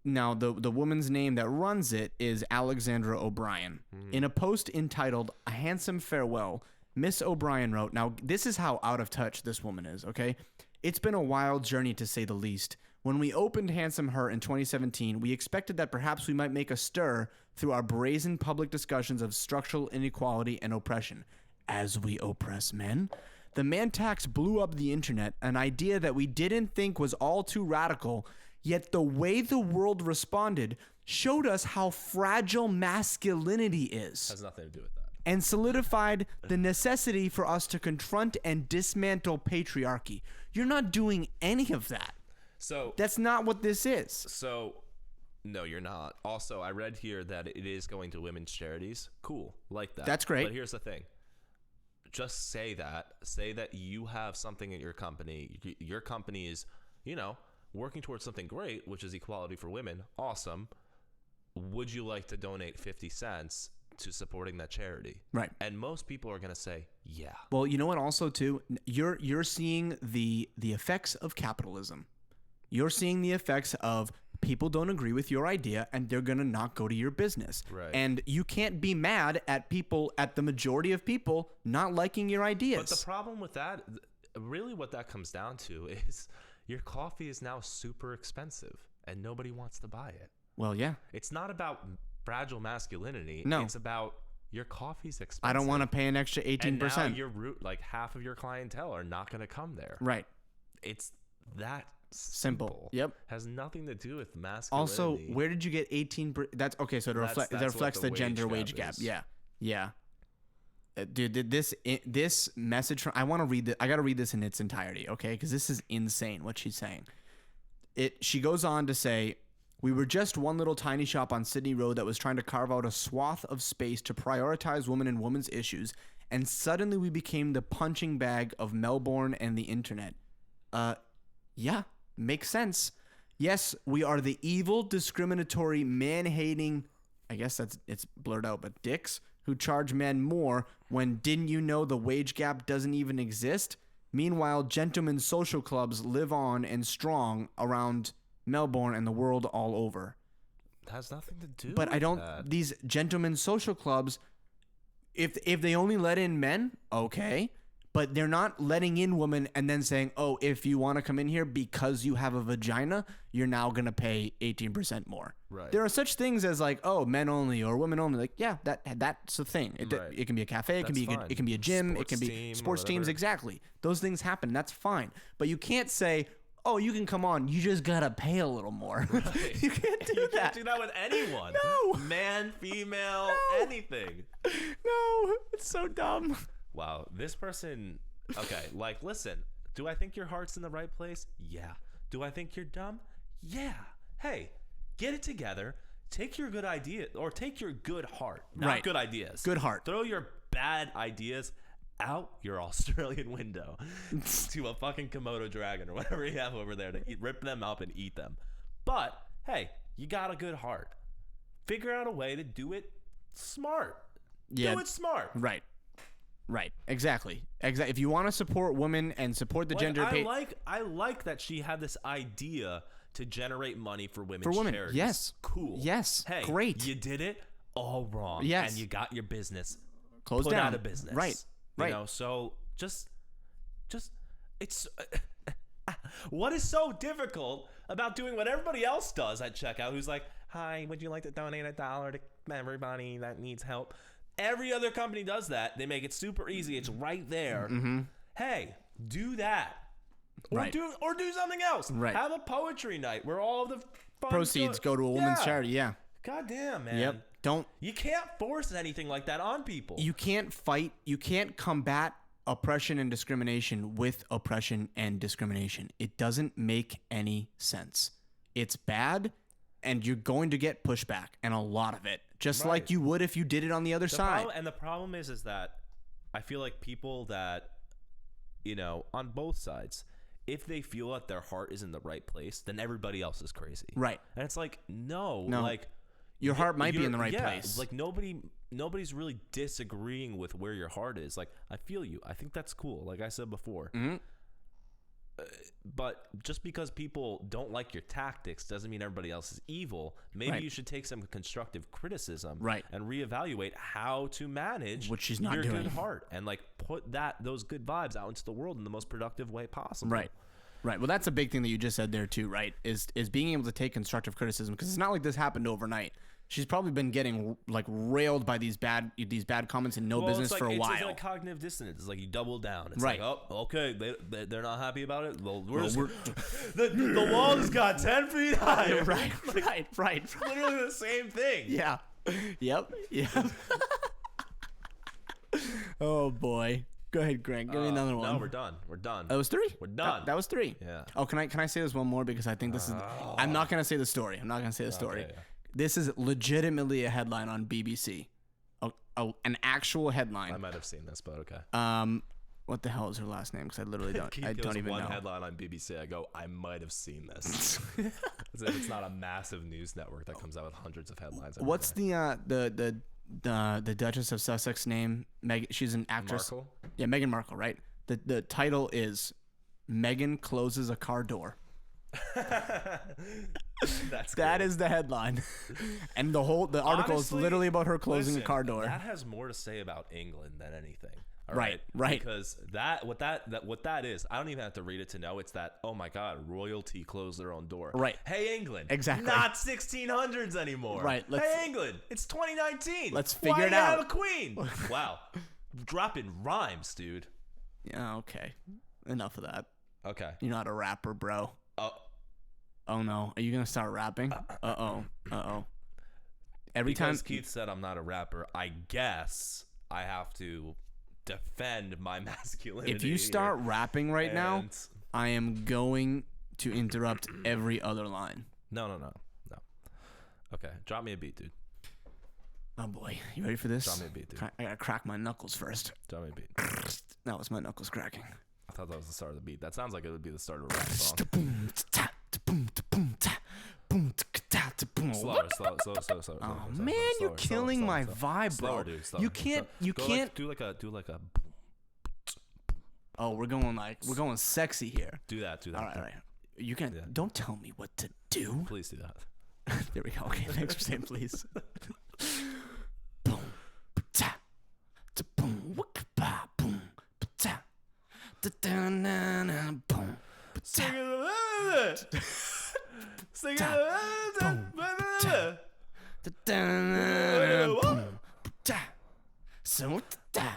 Now, the woman's name that runs it is Alexandra O'Brien. In a post entitled A Handsome Farewell, Miss O'Brien wrote, now this is how out of touch this woman is, okay? It's been a wild journey to say the least. When we opened Handsome Her in 2017, we expected that perhaps we might make a stir through our brazen public discussions of structural inequality and oppression. As we oppress men? The man tax blew up the internet, an idea that we didn't think was all too radical, yet the way the world responded showed us how fragile masculinity is. Has nothing to do with that. And solidified the necessity for us to confront and dismantle patriarchy. You're not doing any of that. So that's not what this is. So no, you're not. Also, I read here that it is going to women's charities. Cool. Like that. That's great. But here's the thing. Just say that you have something at your company. Your company is, working towards something great, which is equality for women. Awesome. Would you like to donate 50 cents to supporting that charity? Right. And most people are going to say, yeah. Well, you know what? Also, too, you're seeing the effects of capitalism. You're seeing the effects of people don't agree with your idea and they're going to not go to your business. Right. And you can't be mad at the majority of people not liking your ideas. But the problem with that, really what that comes down to is your coffee is now super expensive and nobody wants to buy it. Well, yeah. It's not about fragile masculinity. No. It's about your coffee's expensive. I don't want to pay an extra 18%. And now your half of your clientele are not going to come there. Right. It's that simple. Yep. Has nothing to do with masculinity. Also, where did you get 18%? That's okay. So it reflects the gender wage gap. Yeah. Yeah. Dude, this message from, I want to read I got to read this in its entirety. Okay. Because this is insane what she's saying. She goes on to say, we were just one little tiny shop on Sydney Road that was trying to carve out a swath of space to prioritize women and women's issues. And suddenly we became the punching bag of Melbourne and the internet. Yeah. Makes sense. Yes, we are the evil, discriminatory, man-hating, I guess it's blurred out, but dicks who charge men more when didn't you know the wage gap doesn't even exist? Meanwhile, gentlemen's social clubs live on and strong around Melbourne and the world all over. It has nothing to do but with I don't, that. These gentlemen's social clubs, if they only let in men, okay. But they're not letting in women and then saying, oh, if you want to come in here because you have a vagina, you're now going to pay 18% more. Right. There are such things as like, oh, men only or women only. Like, yeah, that's a thing. It can be a cafe. It can be a gym. It can be sports teams. Exactly. Those things happen. That's fine. But you can't say, oh, you can come on. You just got to pay a little more. Right. You can't do that. You can't do that with anyone. No. Man, female, anything. No. It's so dumb. Wow, this person, okay, listen, do I think your heart's in the right place? Yeah. Do I think you're dumb? Yeah. Hey, get it together. Take your good idea, or take your good heart, not good ideas. Good heart. Throw your bad ideas out your Australian window to a fucking Komodo dragon or whatever you have over there to rip them up and eat them. But, hey, you got a good heart. Figure out a way to do it smart. Yeah. Do it smart. Right. Right. Exactly. If you want to support women and support the gender I like that she had this idea to generate money for women's charities. Yes. Cool. Yes. Hey, great. You did it all wrong. Yes. And you got your business closed down. Out of business. Right. Right. So just it's what is so difficult about doing what everybody else does at checkout? Who's like, hi, would you like to donate $1 to everybody that needs help? Every other company does that. They make it super easy. It's right there. Mm-hmm. Hey, do that. Or right. do something else. Right. Have a poetry night where all of the proceeds go to a woman's charity. Yeah. God damn, man. Yep. You can't force anything like that on people. You can't fight. You can't combat oppression and discrimination with oppression and discrimination. It doesn't make any sense. It's bad, and you're going to get pushback, and a lot of it, just like you would if you did it on the other side. And the problem is that I feel like people that, on both sides, if they feel that their heart is in the right place, then everybody else is crazy. Right. And it's like, no. like your heart might be in the right place. Like nobody's really disagreeing with where your heart is. Like, I feel you. I think that's cool. Like I said before. Mm-hmm. But just because people don't like your tactics doesn't mean everybody else is evil. Maybe you should take some constructive criticism, and reevaluate how to manage your good heart, and like put those good vibes out into the world in the most productive way possible. Right. Well, that's a big thing that you just said there too, right? Is being able to take constructive criticism, because it's not like this happened overnight. She's probably been getting like railed by these bad comments in business for a while. It's like cognitive dissonance. It's like you double down. It's like, oh, okay, they're not happy about it. Well, the wall has got 10 feet higher. Right. Literally the same thing. Yeah. Yep. Oh boy. Go ahead, Greg. Give me another one. No, we're done. That was 3? We're done. That was 3. Yeah. Oh, can I say this one more, because I think this is. I'm not gonna say the story. Okay, yeah. This is legitimately a headline on BBC. An actual headline. I might have seen this, but okay. What the hell is her last name? Because I literally don't. I don't even know. One headline on BBC. I go, I might have seen this. As if it's not a massive news network that comes out with hundreds of headlines. What's the Duchess of Sussex name? She's an actress. Markle? Yeah, Meghan Markle, right? The title is Meghan closes a car door. That is the headline. And the article is literally about her closing a car door. That has more to say about England than anything. Right. Because what that is, I don't even have to read it to know. It's that, oh my God, royalty closed their own door. Right. Hey, England. Exactly. Not 1600s anymore. Right. Hey, England. It's 2019. Let's figure it out. Why do you have a queen? Wow. Dropping rhymes, dude. Yeah, okay. Enough of that. Okay. You're not a rapper, bro. Oh no. Are you going to start rapping? Uh-oh. Because Keith said I'm not a rapper, I guess I have to defend my masculinity. If you start rapping right now, I am going to interrupt every other line. No. Okay, drop me a beat, dude. Oh boy, you ready for this? Drop me a beat, dude. I gotta crack my knuckles first. Drop me a beat. That was my knuckles cracking. I thought that was the start of the beat. That sounds like it would be the start of a rap song. Slower. Oh man, you're killing my vibe, bro. Slower, dude. Slower. You can't. Do like a. Oh, we're going sexy here. Do that. All right. You can. Yeah. Don't tell me what to do. Please do that. There we go. Okay, thanks for saying please. Boom, ta, boom, ba, boom, ta, da da na na, boom, sing it, sing it, so da,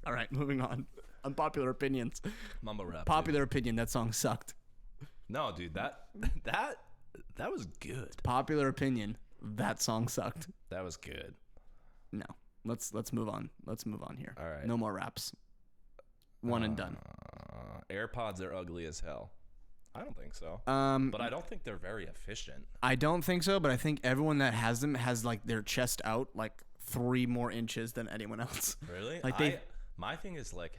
All right, moving on. Unpopular opinions. Mumble rap. Popular opinion. That song sucked. No, dude, that was good. Popular opinion. That song sucked. That was good. No, let's move on. Let's move on here. All right. No more raps. One and done. AirPods are ugly as hell. I don't think so. But I don't think they're very efficient. I don't think so, but I think everyone that has them has like their chest out like 3 more inches than anyone else. Really? Like my thing is like,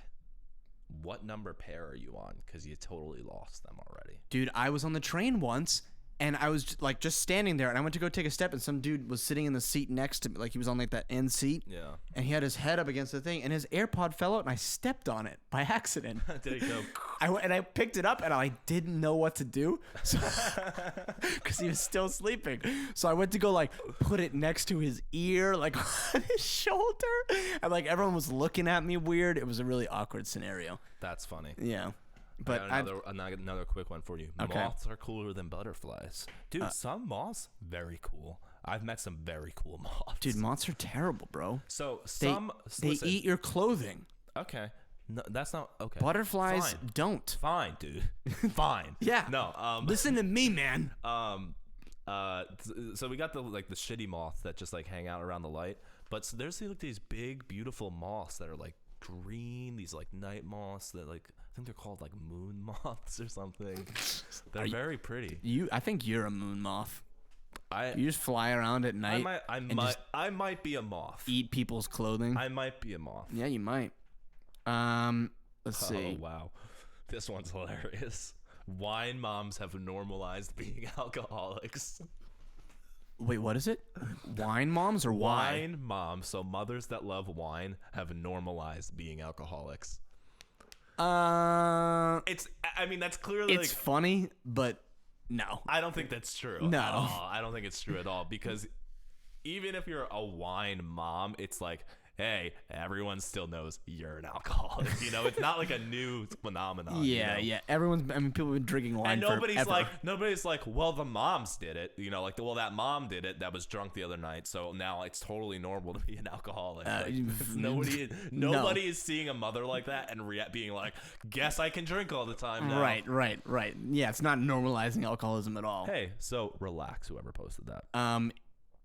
what number pair are you on? Because you totally lost them already. Dude, I was on the train once. And I was just standing there, and I went to go take a step, and some dude was sitting in the seat next to me, like he was on like that end seat. Yeah. And he had his head up against the thing, and his AirPod fell out, and I stepped on it by accident. There you go. I picked it up, and I didn't know what to do, because he was still sleeping. So I went to go like put it next to his ear, like on his shoulder, and like everyone was looking at me weird. It was a really awkward scenario. That's funny. Yeah. But another quick one for you. Okay. Moths are cooler than butterflies. Dude, some moths, very cool. I've met some very cool moths. Dude, moths are terrible, bro. So they eat your clothing. Okay. No, that's not okay. Butterflies Fine. don't. Fine, dude. Fine. Yeah. No. Listen to me, man. So we got the shitty moths that just like hang out around the light, but so there's like these big beautiful moths that are like green, these like night moths that like I think they're called like moon moths or something. They're very pretty. I think you're a moon moth. You You just fly around at night. I might be a moth. Eat people's clothing. I might be a moth. Yeah, you might. Let's see. Oh wow, this one's hilarious. Wine moms have normalized being alcoholics. Wait, what is it? Wine moms or why? Wine moms, so mothers that love wine, have normalized being alcoholics. It's. I mean, that's clearly. It's funny, but no. I don't think that's true. No, at all. I don't think it's true at all because even if you're a wine mom, it's like, hey, everyone still knows you're an alcoholic. You know, it's not like a new phenomenon. Yeah, you know? yeah. People have been drinking wine and forever. nobody's like, well, the moms did it. You know, like, well, that mom did it that was drunk the other night, so now it's totally normal to be an alcoholic. Nobody is seeing a mother like that and being like, guess I can drink all the time now. Right. Yeah, it's not normalizing alcoholism at all. Hey, so relax, whoever posted that.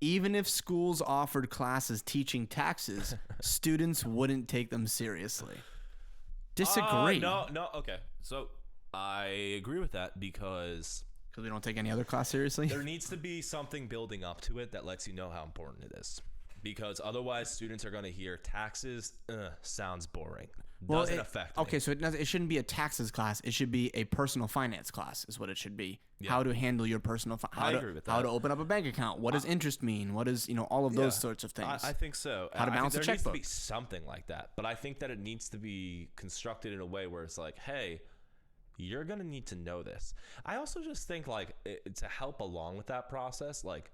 Even if schools offered classes teaching taxes, students wouldn't take them seriously. Disagree. No, okay. So I agree with that because we don't take any other class seriously? There needs to be something building up to it that lets you know how important it is. Because otherwise, students are going to hear taxes, sounds boring. Doesn't affect me. Okay, so it shouldn't be a taxes class. It should be a personal finance class is what it should be. Yeah. How to handle your personal I agree with that. How to open up a bank account. What does interest mean? What is, all of those sorts of things. I think so. How to balance a checkbook. There needs to be something like that. But I think that it needs to be constructed in a way where it's like, hey, you're going to need to know this. I also just think like to help along with that process, like,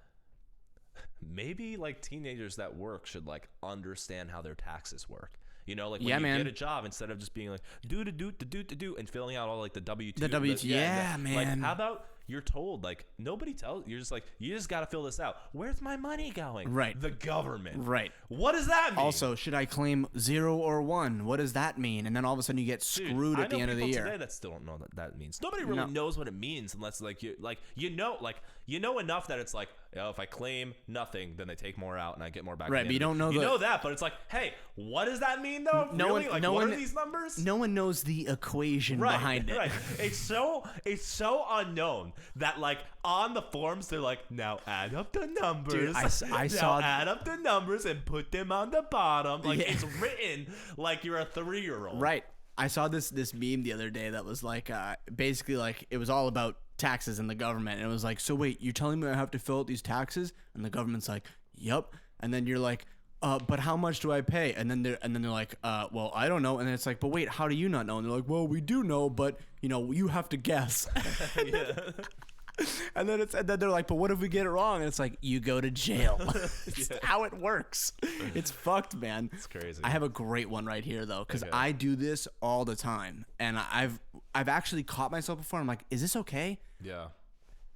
maybe like teenagers that work should like understand how their taxes work. You know, like when you get a job, instead of just being like do and filling out all like the W-2. Man. Like, how about you're told, like, nobody tells you're just like, you just got to fill this out. Where's my money going? Right. The government. Right. What does that mean? Also, should I claim 0 or 1? What does that mean? And then all of a sudden you get screwed at the end of the year. I know people today that still don't know what that means. Nobody really knows what it means unless you know enough that it's like, if I claim nothing, then they take more out and I get more back. Right, but you don't know. You know that, but it's like, hey, what does that mean though? What are these numbers? No one knows the equation behind it. Right. It's so unknown that like on the forms they're like, now add up the numbers. Dude, I saw add up the numbers and put them on the bottom. Like it's written like you're a 3-year-old. Right. I saw this meme the other day that was like basically like it was all about taxes and the government, and it was like, so wait, you're telling me I have to fill out these taxes? And the government's like, yep. And then you're like, but how much do I pay? And then they're like, well, I don't know. And then it's like, but wait, how do you not know? And they're like, well, we do know, but you have to guess. And then they're like, but what if we get it wrong? And it's like, you go to jail. It's how it works. It's fucked, man. It's crazy. I have a great one right here though, because I do this all the time, and I've actually caught myself before. I'm like, is this okay? Yeah.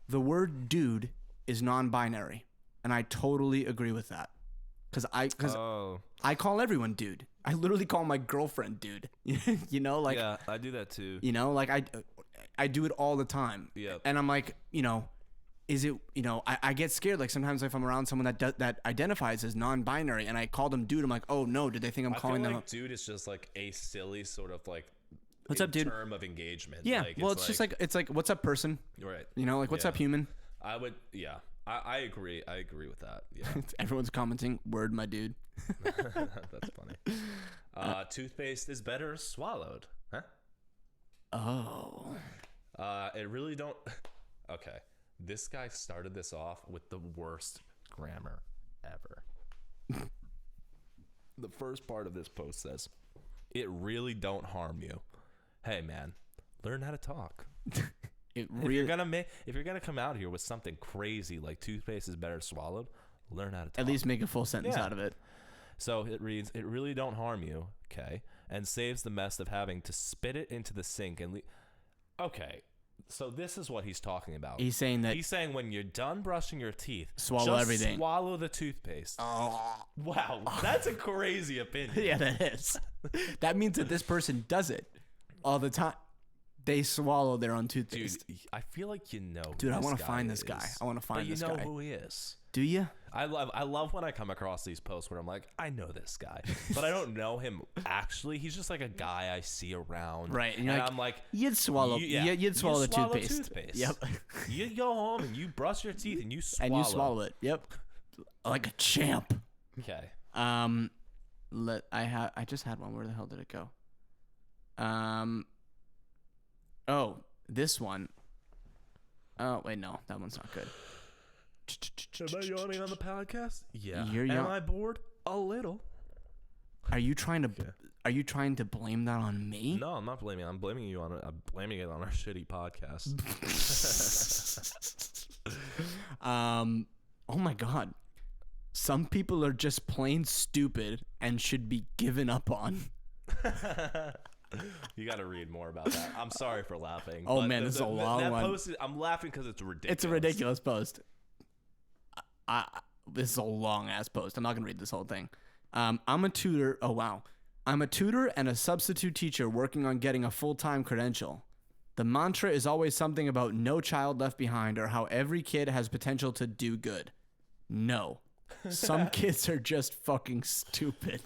The word dude is non-binary, and I totally agree with that. Because I call everyone dude. I literally call my girlfriend dude. Like, yeah, I do that too. Like I do it all the time. Yeah. And I'm like, is it, I get scared. Like sometimes if I'm around someone that identifies as non-binary and I call them dude, I'm like, oh no, did they think I'm calling them? Dude is just like a silly sort of like, what's up, dude? Term of engagement. Yeah. Well, it's like, what's up, person? Right. Like, what's up, human? I would, yeah. I agree. I agree with that. Yeah. Everyone's commenting, word, my dude. That's funny. Toothpaste is better swallowed. Huh? Oh. It really don't. Okay. This guy started this off with the worst grammar ever. The first part of this post says, it really don't harm you. Hey man, learn how to talk. If you're gonna come out here with something crazy like toothpaste is better swallowed, learn how to talk. At least make a full sentence out of it. So it reads, it really don't harm you, okay, and saves the mess of having to spit it into the sink and okay. So this is what he's talking about. He's saying when you're done brushing your teeth, swallow just everything. Swallow the toothpaste. Wow, that's a crazy opinion. Yeah, that is. That means that this person does it all the time. They swallow their own toothpaste. Dude, I feel like Dude, I want to find this guy. I want to find this guy. But you know who he is. Do you? I love when I come across these posts where I'm like, I know this guy, but I don't know him actually. He's just like a guy I see around. Right. And I'm like, you'd swallow the toothpaste. Yep. You go home and you brush your teeth and you swallow. And you swallow it. Yep. Like a champ. Okay. I just had one. Where the hell did it go? Oh, this one. Oh, wait, no. That one's not good. Am I yawning on the podcast? Yeah. Am I bored? A little. Are you trying to blame that on me? No, I'm not blaming it. I'm blaming you on it. I'm blaming it on our shitty podcast. Oh my God. Some people are just plain stupid and should be given up on. You got to read more about that. I'm sorry for laughing. Oh man, this is a long one. I'm laughing because it's ridiculous. It's a ridiculous post. This is a long ass post. I'm not gonna read this whole thing. I'm a tutor. Oh wow, I'm a tutor and a substitute teacher working on getting a full-time credential. The mantra is always something about no child left behind or how every kid has potential to do good. No. Some kids are just fucking stupid.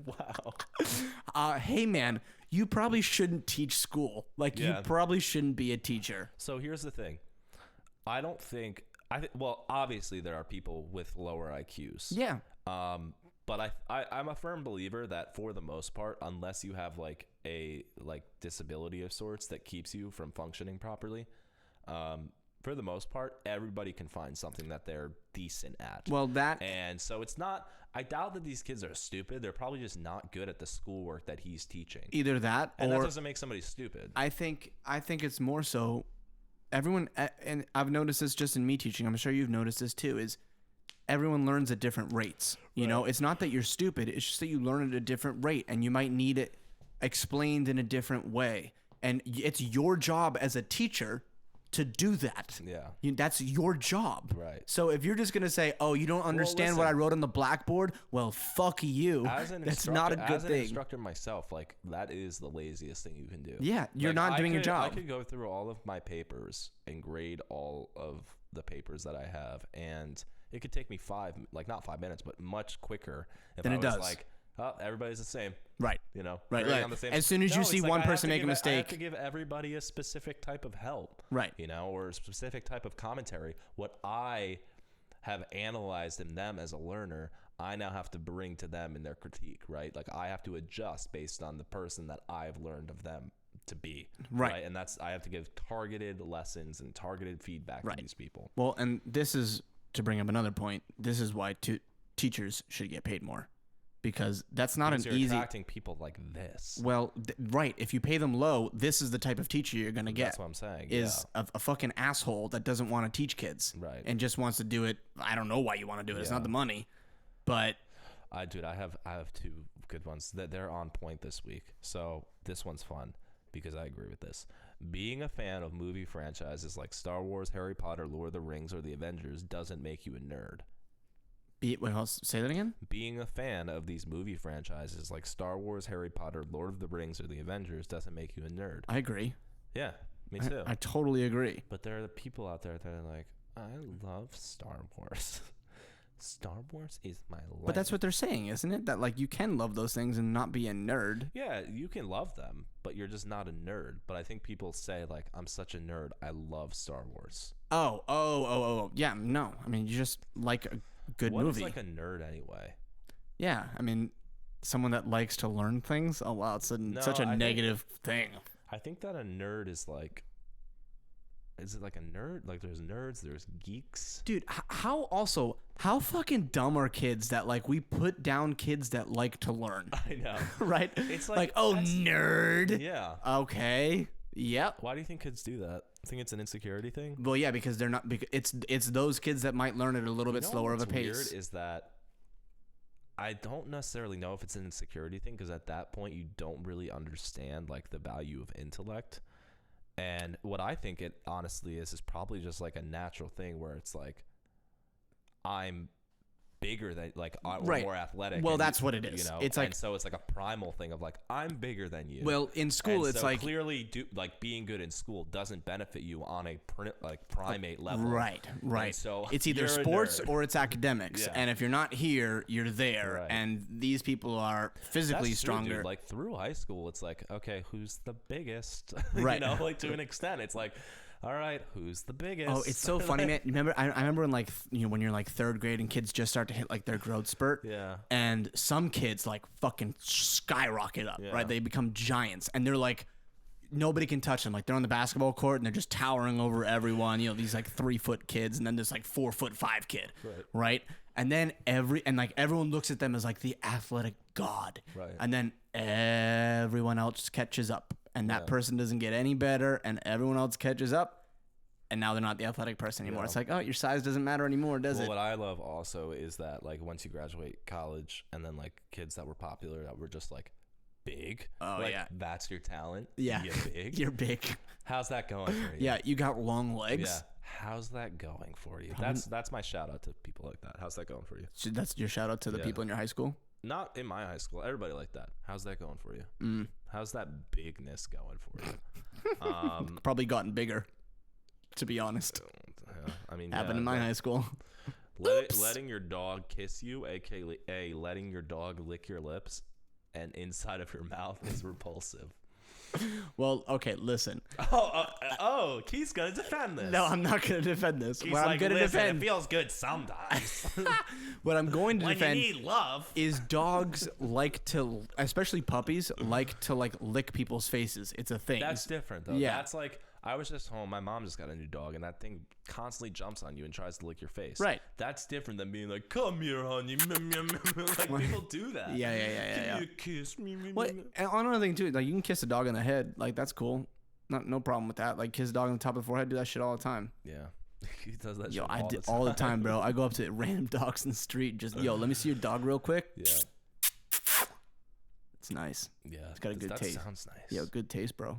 Wow. Hey man, you probably shouldn't teach school. You probably shouldn't be a teacher. So here's the thing. Well, obviously there are people with lower IQs. Yeah. But I'm a firm believer that for the most part, unless you have a disability of sorts that keeps you from functioning properly, for the most part, everybody can find something that they're decent at. And so it's not, I doubt that these kids are stupid. They're probably just not good at the schoolwork that he's teaching. Either that and that doesn't make somebody stupid. I think it's more so everyone, and I've noticed this just in me teaching, I'm sure you've noticed this too, is everyone learns at different rates. You know, it's not that you're stupid. It's just that you learn at a different rate and you might need it explained in a different way. And it's your job as a teacher to do that. Yeah. That's your job. Right. So if you're just going to say, oh, you don't understand what I wrote on the blackboard, well, fuck you. That's not a good thing. As an instructor myself, that is the laziest thing you can do. Yeah, you're not doing your job. I could go through all of my papers and grade all of the papers that I have, and it could take me not 5 minutes, but much quicker if I was oh, everybody's the same. Right. You know? Right. On the same. As soon as you see one person make a mistake. I have to give everybody a specific type of help. Right. You know, or a specific type of commentary. What I have analyzed in them as a learner, I now have to bring to them in their critique, right? I have to adjust based on the person that I've learned of them to be. Right. And I have to give targeted lessons and targeted feedback to these people. Well, and this is, to bring up another point, this is why teachers should get paid more. Because that's not an easy. Attracting people like this. Well, right. If you pay them low, this is the type of teacher you're gonna get. That's what I'm saying. Is a fucking asshole that doesn't want to teach kids, right? And just wants to do it. I don't know why you want to do it. It's not the money, but. I have two good ones that they're on point this week. So this one's fun because I agree with this. Being a fan of movie franchises like Star Wars, Harry Potter, Lord of the Rings, or the Avengers doesn't make you a nerd. Wait, say that again? Being a fan of these movie franchises like Star Wars, Harry Potter, Lord of the Rings, or the Avengers doesn't make you a nerd. I agree. Yeah, me too. I totally agree. But there are the people out there that are like, I love Star Wars. Star Wars is my life. But that's what they're saying, isn't it? That you can love those things and not be a nerd. Yeah, you can love them, but you're just not a nerd. But I think people say I'm such a nerd. I love Star Wars. Oh. Yeah, no. I mean, you just like a good movie. What is a nerd anyway? Yeah, I mean, someone that likes to learn things. Oh wow, it's such a negative thing. I think that a nerd is is it like a nerd? There's nerds, there's geeks. Dude, how fucking dumb are kids that we put down kids that like to learn? I know. Right? It's nerd. Yeah. Okay. Yep. Why do you think kids do that? I think it's an insecurity thing. Well, yeah, because they're not. It's those kids that might learn at a little bit slower of a pace. What's weird is that I don't necessarily know if it's an insecurity thing because at that point you don't really understand the value of intellect, And what I think it honestly is probably just like a natural thing where it's like, I'm bigger than like or more athletic. Well, that's what it is. You know, it's like, and so it's like a primal thing of like, I'm bigger than you. Well, in school, and it's so like clearly like being good in school doesn't benefit you on a primate level. Right. And so it's either you're a sports nerd. or it's academics. Yeah. And if you're not here, you're there. Right. And these people are physically That's true, stronger. dude. Like through high school, it's like, okay, who's the biggest? Right. You know, like to an extent, it's like, all right, who's the biggest? Oh, it's so funny, man. Remember, I remember when, like, you know, when you're like third grade and kids just start to hit like their growth spurt. Yeah. And some kids like fucking skyrocket up, Yeah. right? They become giants, and they're like, nobody can touch them. Like they're on the basketball court and they're just towering over everyone. You know, these like 3-foot kids, and then there's like 4'5" kid, right? And then everyone looks at them as like the athletic god, Right. And then everyone else catches up, and that person doesn't get any better, and everyone else catches up, and now they're not the athletic person anymore. Yeah. It's like, oh, your size doesn't matter anymore, does it? What I love also is that like once you graduate college, and then like kids that were popular that were just like big. Oh, like, yeah. That's your talent. Yeah. You're big. You're big. How's that going for you? Yeah, you got long legs. Yeah. How's that going for you? That's my shout out to people like that. How's that going for you? So that's your shout out to the people in your high school? Not in my high school. Everybody like that. How's that going for you? How's that bigness going for you? Probably gotten bigger, to be honest. I mean, Happened in my high school. Letting your dog kiss you, aka letting your dog lick your lips and inside of your mouth is repulsive. Well, okay, listen. Keith's gonna defend this. No, I'm not gonna defend this. He's What like, I'm gonna listen, defend, it feels good sometimes. what I'm going to when defend you need love. is dogs like to, especially puppies, like to like lick people's faces. It's a thing. That's different though. Yeah. That's like, I was just home. My mom just got a new dog, and that thing constantly jumps on you and tries to lick your face. Right. That's different than being like, "Come here, honey." Like people do that. Yeah. Can you kiss me? What? And another thing too, like you can kiss a dog on the head. Like that's cool. No problem with that. Like kiss a dog on the top of the forehead. Do that shit all the time. Yeah. He does that. Yo, shit I all do the time. all the time, bro. I go up to random dogs in the street. Just let me see your dog real quick. Yeah. It's nice. Yeah. It's got a good taste. That sounds nice. Yo, good taste, bro.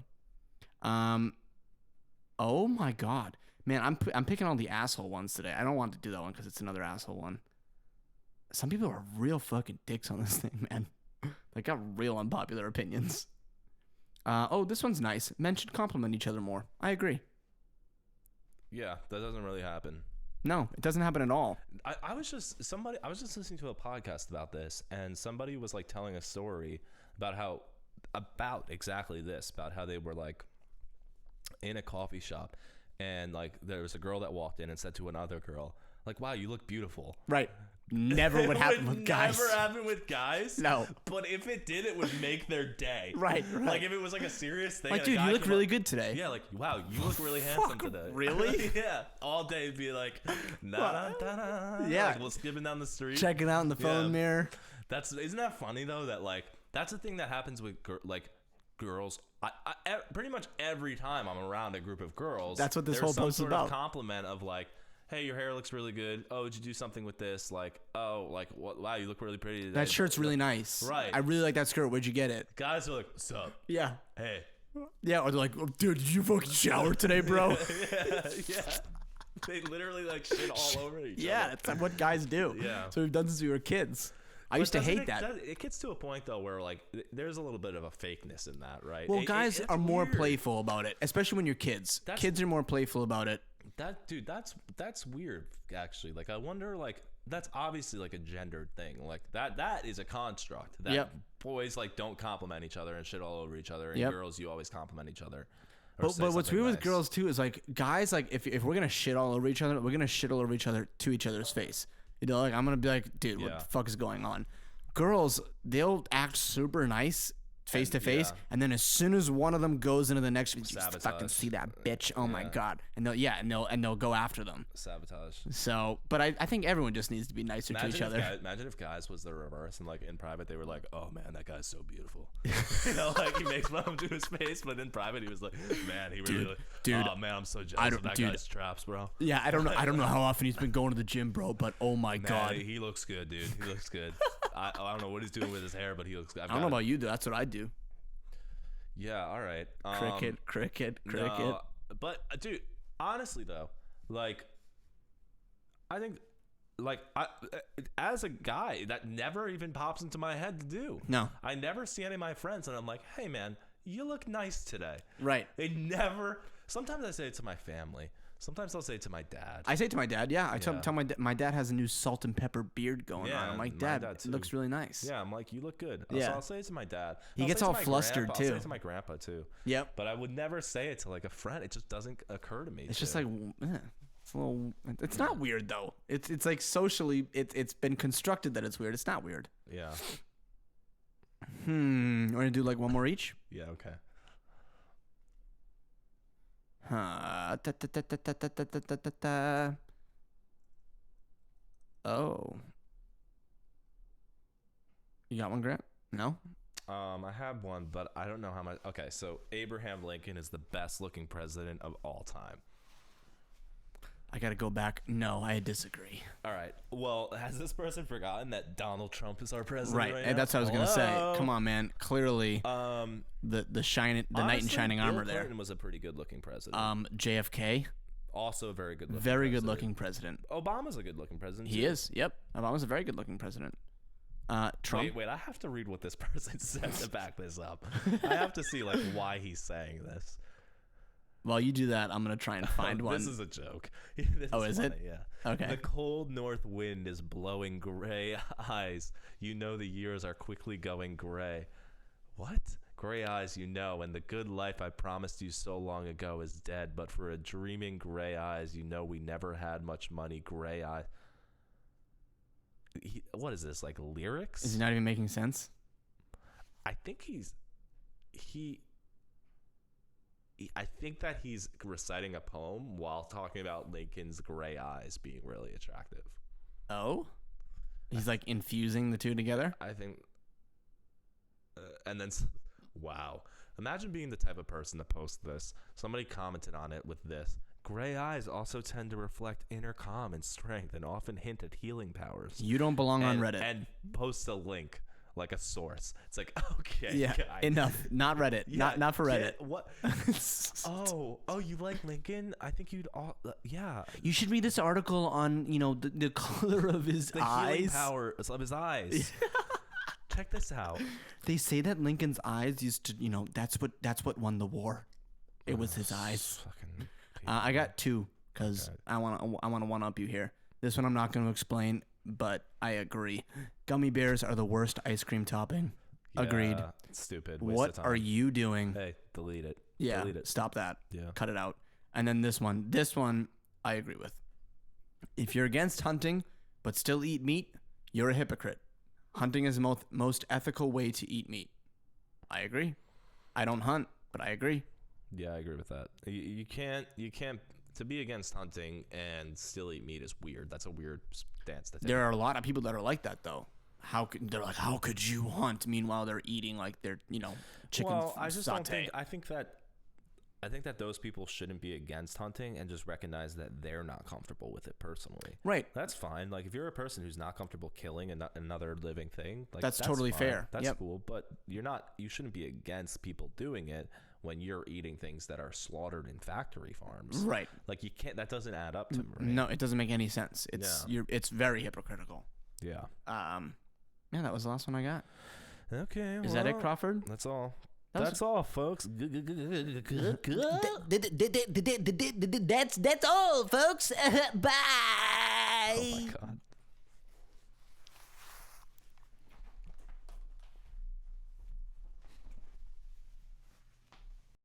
Oh my god, man, I'm picking all the asshole ones today. I don't want to do that one because it's another asshole one. Some people are real fucking dicks on this thing, man. They got real unpopular opinions. This one's nice. Men should compliment each other more. I agree. Yeah, that doesn't really happen. No, it doesn't happen at all. I was just listening to a podcast about this, and somebody was like telling a story about exactly this, about how they were like in a coffee shop, and like there was a girl that walked in and said to another girl, like, "Wow, you look beautiful." Right. Never would happen with guys. Never happen with guys. No. But if it did, it would make their day. Right. Like if it was like a serious thing. Like, and a dude, guy you look came really up- good today. Yeah, like, wow, you look really handsome today. Really? Yeah. All day it'd be like, na-da-da-da. Yeah. Like, we're skipping down the street. Checking out in the phone Yeah. mirror. Isn't that funny though? That like that's the thing that happens with girls. Pretty much every time I'm around a group of girls, That's what this there's whole post is some sort about. of compliment of like, "Hey, your hair looks really good. Oh, did you do something with this? Like, oh, like wow, you look really pretty today." That shirt's really nice. Right. I really like that skirt. Where'd you get it? Guys are like, "What's up? Yeah. Hey." Yeah, or they're like, oh, dude, did you fucking shower today, bro? Yeah. They literally like shit all over each Yeah, other. it's what guys do. Yeah. So we've done since we were kids. I But used to doesn't hate that. It gets to a point though where like there's a little bit of a fakeness in that, right? Well, guys it's are more weird. playful about it, especially when you're kids. Kids are more playful about it. That's weird actually. Like I wonder, like that's obviously like a gendered thing. Like that is a construct that Yep. boys like don't compliment each other and shit all over each other, and Yep. girls you always compliment each other. But what's weird with girls too is like guys, like if we're gonna shit all over each other, we're gonna shit all over each other to each other's face. You know, like I'm gonna be like, dude, what Yeah. the fuck is going on? Girls, they'll act super nice face to face, yeah. and then as soon as one of them goes into the next, you fucking Sabotage. see that bitch. Oh my Yeah. god, and they'll go after them. Sabotage. So, but I think everyone just needs to be nicer to each other. Imagine if guys was the reverse and like in private they were like, "Oh man, that guy's so beautiful." You know, like he makes fun to his face, but in private he was like, "Man, he really, dude, oh man, I'm so jealous of that guy's traps, bro." Yeah, I don't know how often he's been going to the gym, bro, but oh my Man, god, he looks good, dude. He looks good. I don't know what he's doing with his hair, but he looks good. I don't know about you, though. That's what I do. Yeah, all right. Cricket. No, but dude, honestly though, like, I think, like, as a guy, that never even pops into my head to do. No. I never see any of my friends and I'm like, hey man, you look nice today. Right. They never. Sometimes I say it to my family. Sometimes I'll say it to my dad. I say it to my dad. Yeah, I tell my dad has a new salt and pepper beard going on. I'm like, Dad, it looks really nice. Yeah, I'm like, you look good. Yeah. So I'll say it to my dad. He gets all flustered too. I'll say it to my grandpa too. Yep. But I would never say it to like a friend. It just doesn't occur to me. It's just like, it's a little. It's not weird though. It's like socially, it's been constructed that it's weird. It's not weird. Yeah. We're gonna do like one more each. Yeah. Okay. Oh. You got one, Grant? No? I have one, but I don't know how much. Okay, so Abraham Lincoln is the best looking president of all time. I gotta go back. No, I disagree. All right. Well, has this person forgotten that Donald Trump is our president right and now? that's what I was gonna say. Come on, man. Clearly, the knight in shining armor there. Bill Clinton was a pretty good looking president. JFK, also a very good looking. Very good looking president. Obama's a good looking president. He is. Yep. Obama's a very good looking president. Trump. Wait, I have to read what this person said to back this up. I have to see like why he's saying this. While you do that, I'm going to try and find one. This is a joke. Is funny, it? Yeah. Okay. The cold north wind is blowing gray eyes. You know the years are quickly going gray. What? Gray eyes, you know, and the good life I promised you so long ago is dead. But for a dreaming gray eyes, you know we never had much money. Gray eyes. What is this, like lyrics? Is he not even making sense? I think I think that he's reciting a poem while talking about Lincoln's gray eyes being really attractive. Oh? He's like infusing the two together? I think. And then, wow. Imagine being the type of person to post this. Somebody commented on it with this. Gray eyes also tend to reflect inner calm and strength and often hint at healing powers. You don't belong on Reddit. And post a link. Like a source. It's like, okay, yeah, guys. Enough. Not Reddit. Yeah, not for Reddit. What? Oh, you like Lincoln? I think you'd all. Yeah. You should read this article on the color of his eyes. Healing power of his eyes. Check this out. They say that Lincoln's eyes used to, that's what won the war. It was his eyes. Fucking. I got two because I want to one up you here. This one I'm not going to explain. But I agree. Gummy bears are the worst ice cream topping. Yeah, Agreed. Stupid. What are you doing? Hey, delete it. Yeah, delete it. Stop that. Yeah. Cut it out. And then this one I agree with. If you're against hunting but still eat meat, you're a hypocrite. Hunting is the most ethical way to eat meat. I agree. I don't hunt, but I agree. Yeah, I agree with that. You can't to be against hunting and still eat meat is weird. That's a weird stance to take. There are a lot of people that are like that though. How could you hunt? Meanwhile, they're eating like they're chicken. Well, I just saute. don't think. I think that those people shouldn't be against hunting and just recognize that they're not comfortable with it personally. Right. That's fine. Like if you're a person who's not comfortable killing another living thing, like that's totally fine. fair. That's cool. But you shouldn't be against people doing it when you're eating things that are slaughtered in factory farms. Right. Like you can't. That doesn't add up to me. No, it doesn't make any sense. It's very hypocritical. Yeah. Yeah, that was the last one I got. Okay. Is that it, Crawford? That's all. That's all, folks. That's all, folks. Bye. Oh my God.